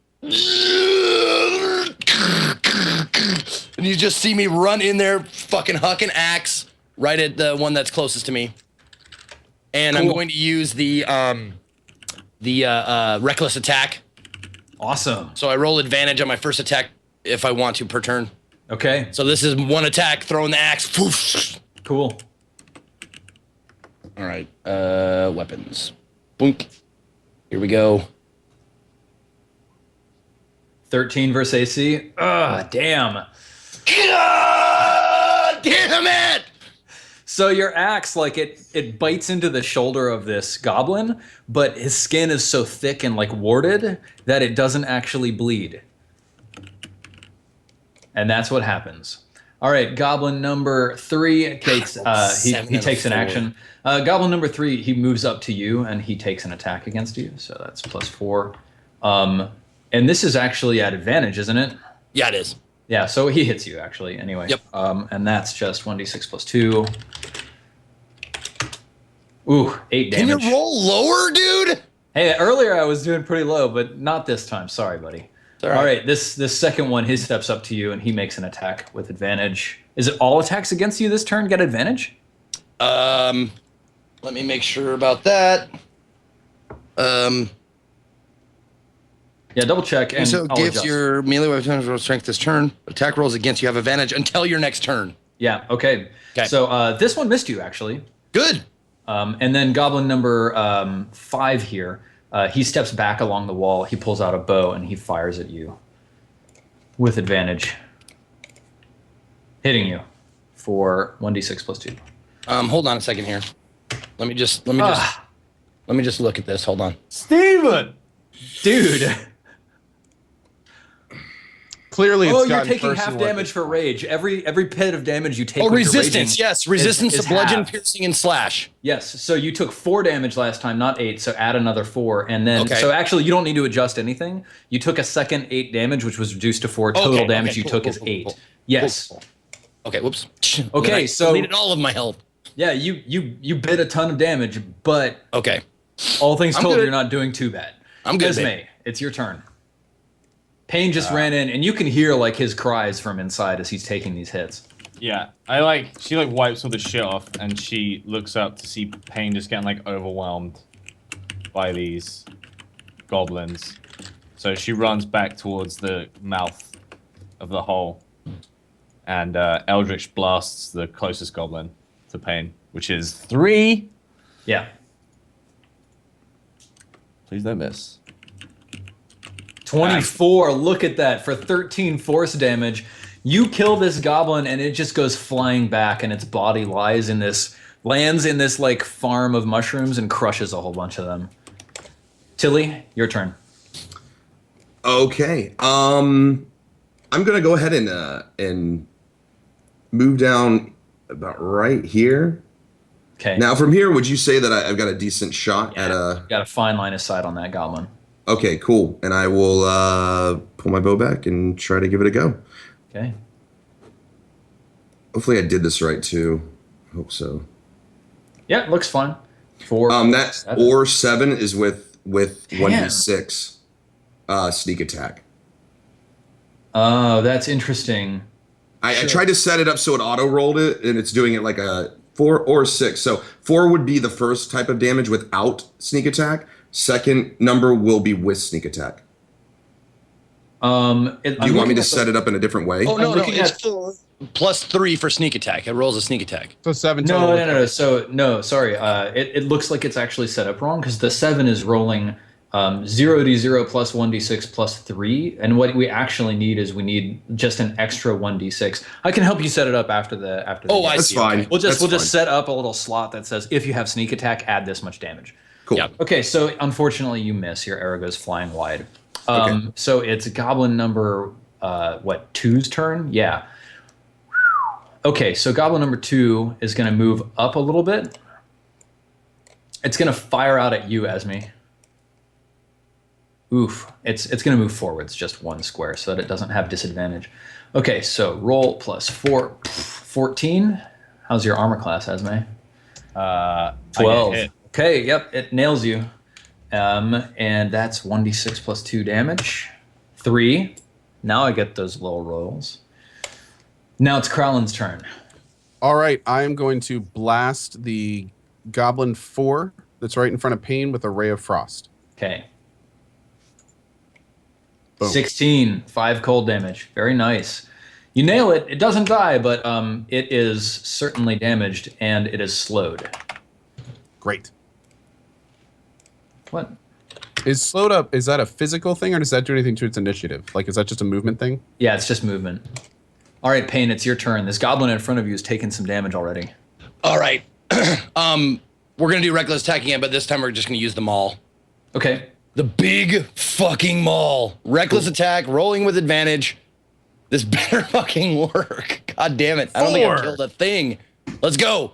and you just see me run in there, fucking huck an axe right at the one that's closest to me, and I'm going to use the reckless attack. Awesome. So I roll advantage on my first attack if I want to per turn. Okay. So this is one attack, throwing the axe. Poof. Cool. All right. Weapons. Boink. Here we go. 13 versus AC. Ugh, damn. God damn it! So your axe, like it bites into the shoulder of this goblin, but his skin is so thick and like warded that it doesn't actually bleed. And that's what happens. All right, goblin number 3 takes he takes an action. Goblin number 3, he moves up to you and he takes an attack against you. So that's +4. And this is actually at advantage, isn't it? Yeah, it is. Yeah, so he hits you actually anyway. Yep. And that's just 1d6 +2. Ooh, 8 Can damage. you roll lower, dude? Hey, earlier I was doing pretty low, but not this time. Sorry, buddy. All All right, this second one, he steps up to you and he makes an attack with advantage. Is it all attacks against you this turn get advantage? Let me make sure about that. Yeah, double check and So I'll gives adjust. your melee weapon roll strength this turn. Attack rolls against you have advantage until your next turn. Yeah, okay. Okay. So this one missed you, actually. Good. And then goblin number 5 here, he steps back along the wall, he pulls out a bow, and he fires at you with advantage, hitting you for 1d6 plus 2. Hold on a second here. Let me just look at this. Hold on. Steven! Dude! Clearly, it's Oh, you're gotten taking personal half at damage this for point. rage. Every pit of damage you take Oh, when you're resistance. raging Yes, resistance is to bludgeon, half. piercing, and slash. Yes, so you took 4 damage last time, not 8, so add another 4. And then, Okay. so actually you don't need to adjust anything. You took a second 8 damage, which was reduced to 4. Total Okay, damage okay, you cool, took cool, is cool, 8. cool. Yes. Cool. Okay, whoops. Okay, Then I so- needed all of my health. Yeah, you bit a ton of damage, but Okay. all things I'm told, good. you're not doing too bad. I'm good, Esme, babe. it's your turn. Payne just ran in, and you can hear like his cries from inside as he's taking these hits. Yeah, she wipes all the shit off and she looks up to see Payne just getting like overwhelmed by these goblins. So she runs back towards the mouth of the hole and Eldritch blasts the closest goblin to Payne, which is 3. Yeah. Please don't miss. 24, look at that, for 13 force damage. You kill this goblin and it just goes flying back and its body lands in this like farm of mushrooms and crushes a whole bunch of them. Tilly, your turn. Okay. I'm gonna go ahead and move down about right here. Okay. Now, from here, would you say that I've got a decent shot at a? Got a fine line of sight on that goblin. Okay, cool. And I will pull my bow back and try to give it a go. Okay. Hopefully, I did this right too. Hope so. Yeah, it looks fun. 4. That 7. or 7 is with 1d6 sneak attack. Oh, that's interesting. I tried to set it up so it auto rolled it, and it's doing it like a 4 or 6. So 4 would be the first type of damage without sneak attack. Second number will be with sneak attack. Do you want me to set it up in a different way? Oh, no, looking it's at- 4 plus 3 for sneak attack. It rolls a sneak attack. So 7 No, total. no. So, no, sorry. It looks like it's actually set up wrong because the 7 is rolling 0d0 plus 1d6 plus 3. And what we actually need is we need just an extra 1d6. I can help you set it up after the Oh, game. I That's see. fine. Okay. We'll just That's fine. set up a little slot that says if you have sneak attack, add this much damage. Cool. Yep. Okay, so unfortunately you miss. Your arrow goes flying wide. Okay. So it's goblin number 2's turn? Yeah. Okay, so goblin number 2 is going to move up a little bit. It's going to fire out at you, Esme. Oof. It's going to move forwards just 1 square so that it doesn't have disadvantage. Okay, so roll plus 4. 14. How's your armor class, Esme? 12. Okay, yep, it nails you. And that's 1d6 plus 2 damage. 3. Now I get those low rolls. Now it's Krowlin's turn. All right, I am going to blast the Goblin 4 that's right in front of Payne with a Ray of Frost. Okay. Boom. 16, 5 cold damage. Very nice. You nail it. It doesn't die, but it is certainly damaged and it is slowed. Great. What? Is slowed up, is that a physical thing or does that do anything to its initiative? Like, is that just a movement thing? Yeah, it's just movement. All right, Payne, it's your turn. This goblin in front of you has taken some damage already. All right. We're going to do reckless attack again, but this time we're just going to use the maul. Okay. The big fucking maul. Reckless attack, rolling with advantage. This better fucking work. God damn it. I don't think I've 4. killed a thing. Let's go.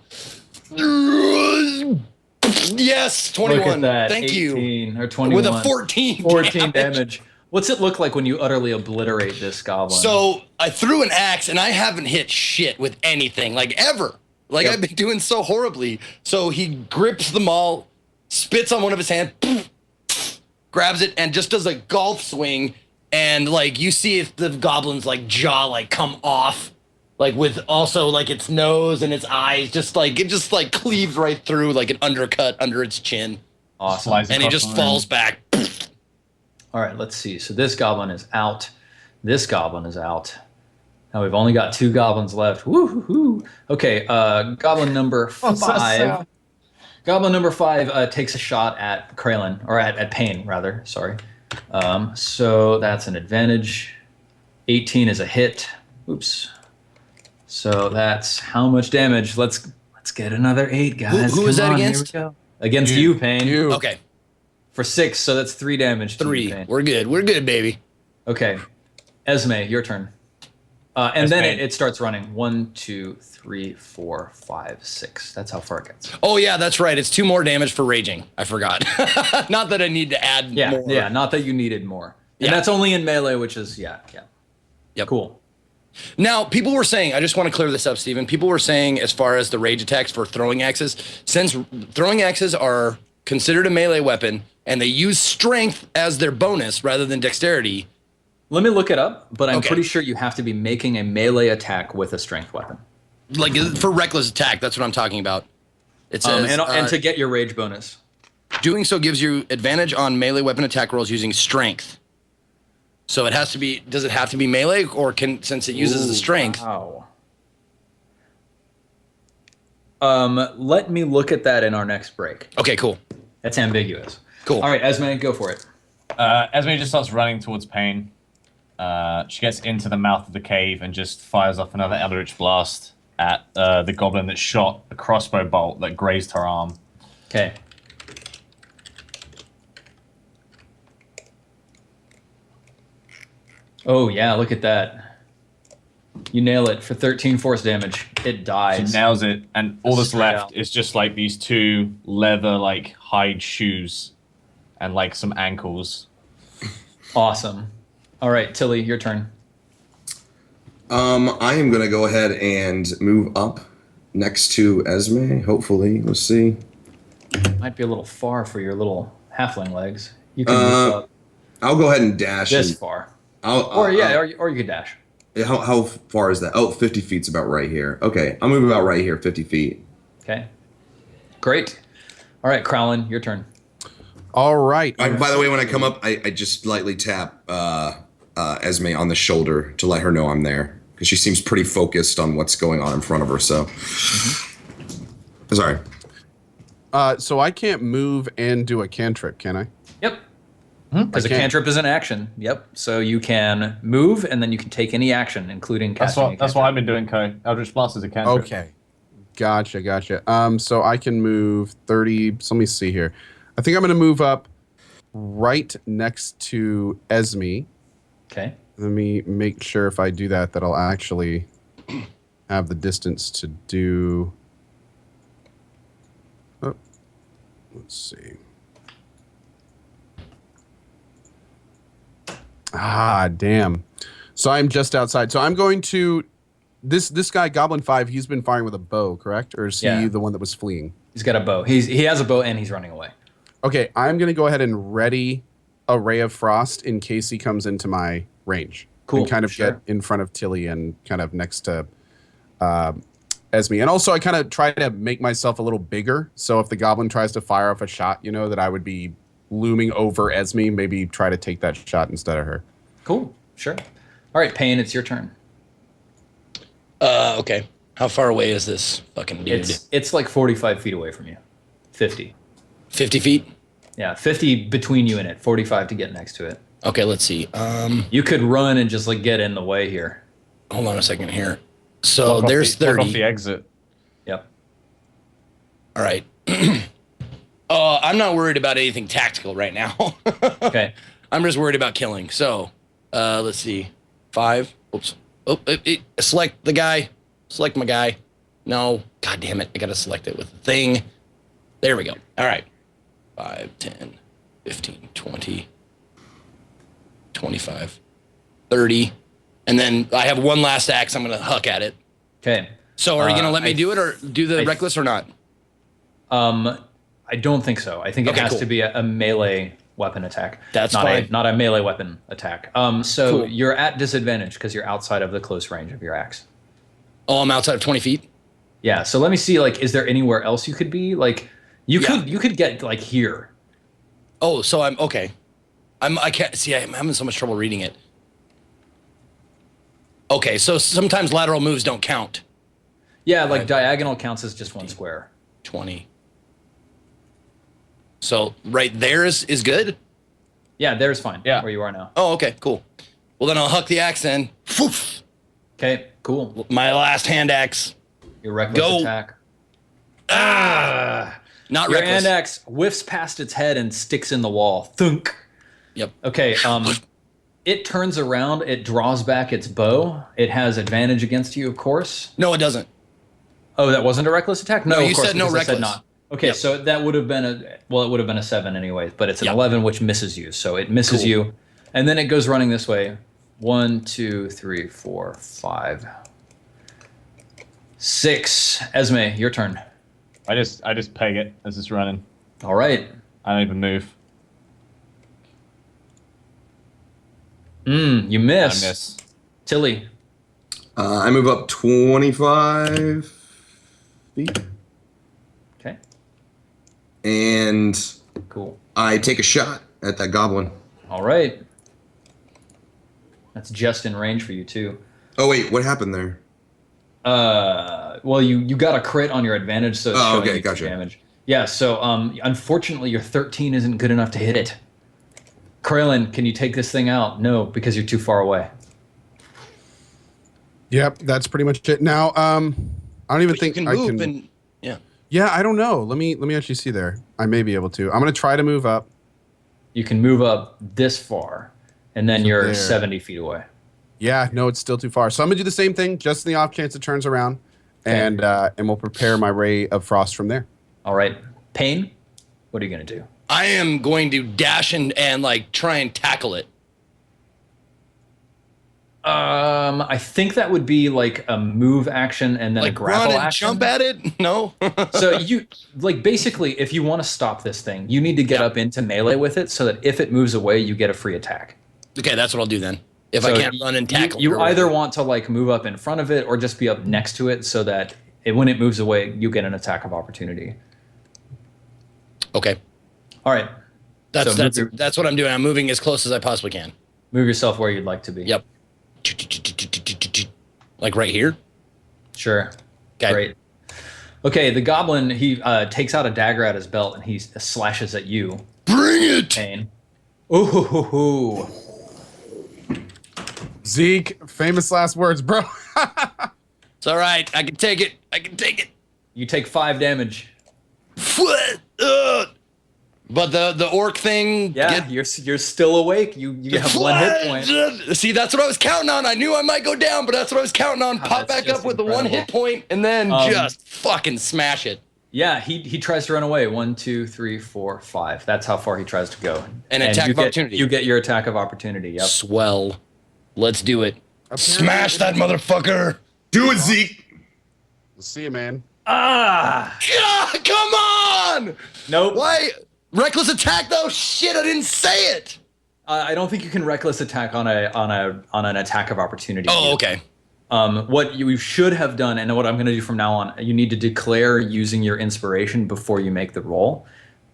Yes, 21. Look at that. Thank 18, you. or 21. With a 14. 14 damage. What's it look like when you utterly obliterate this goblin? So I threw an axe and I haven't hit shit with anything, like ever. Like I've been doing so horribly. So he grips the maul, spits on one of his hands, grabs it, and just does a golf swing. And like you see if the goblin's like jaw like come off, like with also like its nose and its eyes, just like it just like cleaves right through like an undercut under its chin. Awesome. Slides And he across just the room. falls back. All right, let's see. So this goblin is out. This goblin is out. Now we've only got 2 goblins left. Woo-hoo-hoo. Okay, goblin number 5. Goblin number 5 takes a shot at Kralin, or at Pain, rather. Sorry. So that's an advantage. 18 is a hit. Oops. So that's how much damage? Let's get another 8, guys. Who is Come that on, here against? we go. Against you, Pain. Okay, For 6, so that's 3 damage. To you, 3. Pain. We're good, baby. Okay, Esme, your turn. And then Esme. it starts running. 1, 2, 3, 4, 5, 6. That's how far it gets. Oh yeah, that's right. It's 2 more damage for raging. I forgot. Not that I need to add Yeah, more. yeah. Not that you needed more. And Yeah. that's only in melee, which is Yep. cool. Now, people were saying, I just want to clear this up, Steven. People were saying, as far as the rage attacks for throwing axes, since throwing axes are considered a melee weapon and they use strength as their bonus rather than dexterity. Let me look it up, but I'm Okay. pretty sure you have to be making a melee attack with a strength weapon. Like for reckless attack, that's what I'm talking about. It says, And to get your rage bonus. doing so gives you advantage on melee weapon attack rolls using strength. So it has to be, does it have to be melee, or can, since it uses the strength? Wow. Let me look at that in our next break. Okay, cool. That's ambiguous. Cool. All right, Esme, go for it. Esme just starts running towards Pain. She gets into the mouth of the cave and just fires off another Eldritch Blast at the goblin that shot a crossbow bolt that grazed her arm. Okay. Oh, yeah, look at that. You nail it for 13 force damage. It She dies. nails it, and all that's Straight left out. is just like these 2 leather like hide shoes and like some ankles. Awesome. All right, Tilly, your turn. I am gonna go ahead and move up next to Esme. Hopefully, let's see. Might be a little far for your little halfling legs. You can move up I'll go ahead and dash. this and far. I'll, Or you could dash. how far is that? Oh, 50 feet's about right here. Okay, I'll move about right here, 50 feet. Okay. Great. All right, Kralin, your turn. All right. By the way, when I come up, I just lightly tap Esme on the shoulder to let her know I'm there, because she seems pretty focused on what's going on in front of her. So, sorry. So I can't move and do a cantrip, can I? Yep. Because a can't. cantrip is an action. Yep. So you can move, and then you can take any action, including That's casting. what I've been doing, Ko. Eldritch Blast is a cantrip. Okay. Gotcha. So I can move 30. So let me see here. I think I'm going to move up right next to Esme. Okay. Let me make sure if I do that, that I'll actually have the distance to do. Oh, let's see. Ah, damn. So I'm just outside. So I'm going to this guy, Goblin 5, he's been firing with a bow, correct? Or is he Yeah. the one that was fleeing? He's got a bow. He has a bow, and he's running away. Okay, I'm going to go ahead and ready a Ray of Frost in case he comes into my range. Cool, And kind of sure. get in front of Tilly and kind of next to Esme. And also, I kind of try to make myself a little bigger. So if the goblin tries to fire off a shot, you know, that I would be looming over Esme, maybe try to take that shot instead of her. Cool. Sure. All right, Payne, it's your turn. Okay. How far away is this fucking dude? It's like 45 feet away from you. 50. 50 feet? Yeah, 50 between you and it. 45 to get next to it. Okay, let's see. You could run and just like get in the way here. Hold on a second here. So Block off there's block 30. off the exit. Yep. All right. I'm not worried about anything tactical right now. Okay. I'm just worried about killing. So, let's see. 5. Oops. Oh, select the guy. Select my guy. No. God damn it. I got to select it with the thing. There we go. All right. 5, 10, 15, 20, 25, 30. And then I have one last axe. I'm going to huck at it. Okay. So are you gonna let me do it or do the I- reckless or not? I don't think so. I think it Okay, has cool. to be a melee weapon attack. That's not fine. not a melee weapon attack. So Cool. you're at disadvantage because you're outside of the close range of your axe. Oh, I'm outside of 20 feet. Yeah. So let me see. Like, is there anywhere else you could be? Like, you could get like here. Oh, so I'm okay. I can't see. I'm having so much trouble reading it. Okay, so sometimes lateral moves don't count. Yeah, like diagonal counts as just one square. 20. So right there is good. Yeah, there's fine. Yeah. Where you are now. Oh, okay, cool. Well, then I'll huck the axe in. Poof. Okay. Cool. My last hand axe. Your reckless Go. attack. Not Your reckless. hand axe whiffs past its head and sticks in the wall. Thunk. Yep. Okay. It turns around. It draws back its bow. It has advantage against you, of course. No, it doesn't. Oh, that wasn't a reckless attack? No, No, of you course, said no because I said reckless. not. Okay, Yep. so that would have been it would have been a 7 anyways, but it's an Yep. 11, which misses you. So it misses Cool. you. And then it goes running this way. 1, 2, 3, 4, 5, 6. Esme, your turn. I just peg it as it's running. All right. I don't even move. You miss. I miss. Tilly. I move up 25 feet, Okay, and cool. I take a shot at that goblin. All right. That's just in range for you, too. Oh wait, what happened there? Well, you got a crit on your advantage, so it's Oh, showing okay, you 2 gotcha. damage. Yeah, so unfortunately, your 13 isn't good enough to hit it. Kralin, can you take this thing out? No, because you're too far away. Yep, that's pretty much it. Now, I don't even But you think can I move can. and yeah. Yeah, I don't know. Let me actually see there. I may be able to. I'm gonna try to move up. You can move up this far, and then you're there. 70 feet away. Yeah, no, it's still too far. So I'm gonna do the same thing, just in the off chance it turns around, Okay. and we'll prepare my ray of frost from there. All right. Pain, what are you going to do? I am going to dash and like try and tackle it. I think that would be like a move action and then a Like grapple run and action. jump at it? No. So you like basically, if you want to stop this thing, you need to get up into melee with it, so that if it moves away, you get a free attack. Okay, that's what I'll do then. If So I can't run and tackle it you or either whatever. want to like move up in front of it or just be up next to it, so that when it moves away, you get an attack of opportunity. Okay. All right, That's So move your- that's what I'm doing. I'm moving as close as I possibly can. move yourself where you'd like to be. Yep. Like right here. Sure. Okay. Great. Okay, the goblin, he takes out a dagger at his belt and he slashes at you. Bring it. Pain. Ooh. Zeke, famous last words, bro. It's all right. I can take it. I can take it. You take 5 damage. What? But the orc thing. Yeah, you're still awake. You have 1 hit point. See, that's what I was counting on. I knew I might go down, but that's what I was counting on. Pop that's back just up with the 1 hit incredible. point and then just fucking smash it. Yeah, he tries to run away. 1, 2, 3, 4, 5. That's how far he tries to go. And attack you of opportunity. You get your attack of opportunity. Yep. Swell. Let's do it. Smash that motherfucker. Do it, Zeke. We'll see you, man. Ah! God, come on! Nope. Why? Reckless attack though? Shit, I didn't say it. I don't think you can reckless attack on an attack of opportunity. Oh, okay. What you should have done, and what I'm going to do from now on, you need to declare using your inspiration before you make the roll.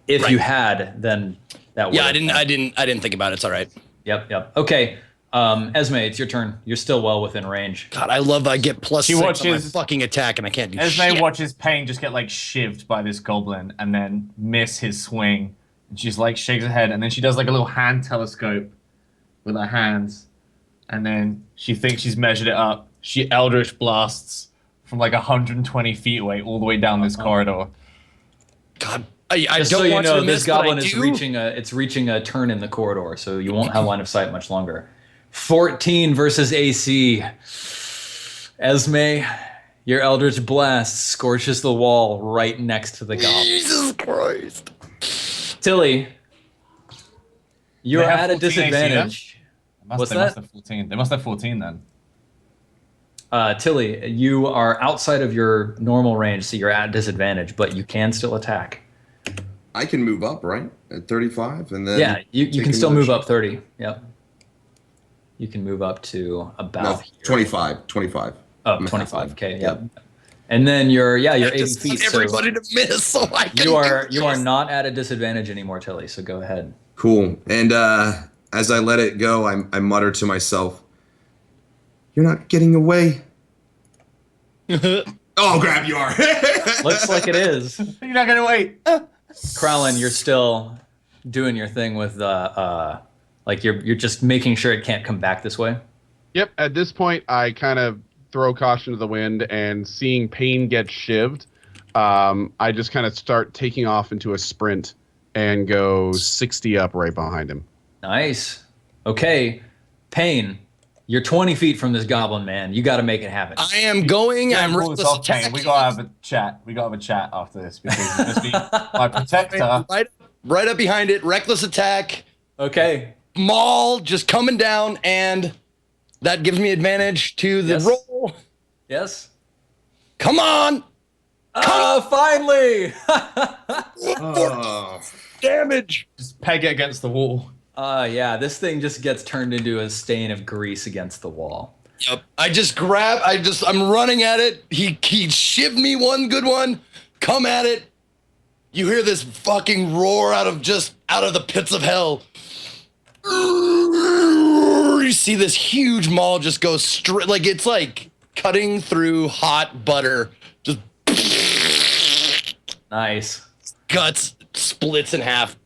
If Right. you had, then that would. Yeah, I didn't think about it. It's all right. Yep. Okay, Esme, it's your turn. You're still well within range. God, I love I get plus She 6 on my watches- fucking attack and I can't do Esme shit. watches Pain just get like shivved by this goblin and then miss his swing. And she's like shakes her head and then she does like a little hand telescope with her hands. And then she thinks she's measured it up. She Eldritch blasts from like 120 feet away all the way down this corridor. God, I Just don't so you want know, to miss, this goblin but I is do. reaching a turn in the corridor, so you won't have line of sight much longer. 14 versus AC. Esme, your Eldritch Blast scorches the wall right next to the goblin. Jesus Christ. Tilly, you're They have at a 14 AC then? disadvantage. What's They that? must have 14. They must have 14 then. Tilly, you are outside of your normal range, so you're at disadvantage, but you can still attack. I can move up, right? At 35, and then Yeah, you take can still another move shot. up 30. Yep. You can move up to about No, here. 25. 25. Oh, I'm a 25. halfling. Okay, yep. And then you're 80 just feet. want So everybody to miss so I can you are do this. not at a disadvantage anymore, Tilly. So go ahead. Cool. And as I let it go, I mutter to myself, "You're not getting away." Oh, grab you are. Looks like it is. You're not gonna wait. Kralin, you're still doing your thing with like you're just making sure it can't come back this way. Yep. At this point, I kind of throw caution to the wind, and seeing Pain get shivved, I just kind of start taking off into a sprint and go 60 up right behind him. Nice. Okay, Pain, you're 20 feet from this goblin man. You got to make it happen. I am going. Yeah, I'm pull this reckless off, Kane. attacking. We gotta have a chat. We gotta have a chat after this because you just be my protector. Right up behind it. Reckless attack. Okay. Maul just coming down, and that gives me advantage to the Yes. roll. Yes. Come on. Finally. Oh. Damage. Just peg it against the wall. Yeah, this thing just gets turned into a stain of grease against the wall. Yep. I'm running at it. He shivved me one good one. Come at it. You hear this fucking roar out of the pits of hell. You see this huge maul just go straight, like it's like cutting through hot butter. Just Nice. guts splits in half.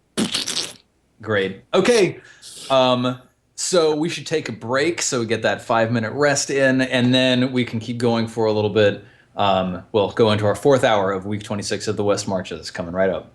Great. Okay. So we should take a break so we get that 5-minute rest in, and then we can keep going for a little bit. We'll go into our 4th hour of week 26 of the West Marches coming right up.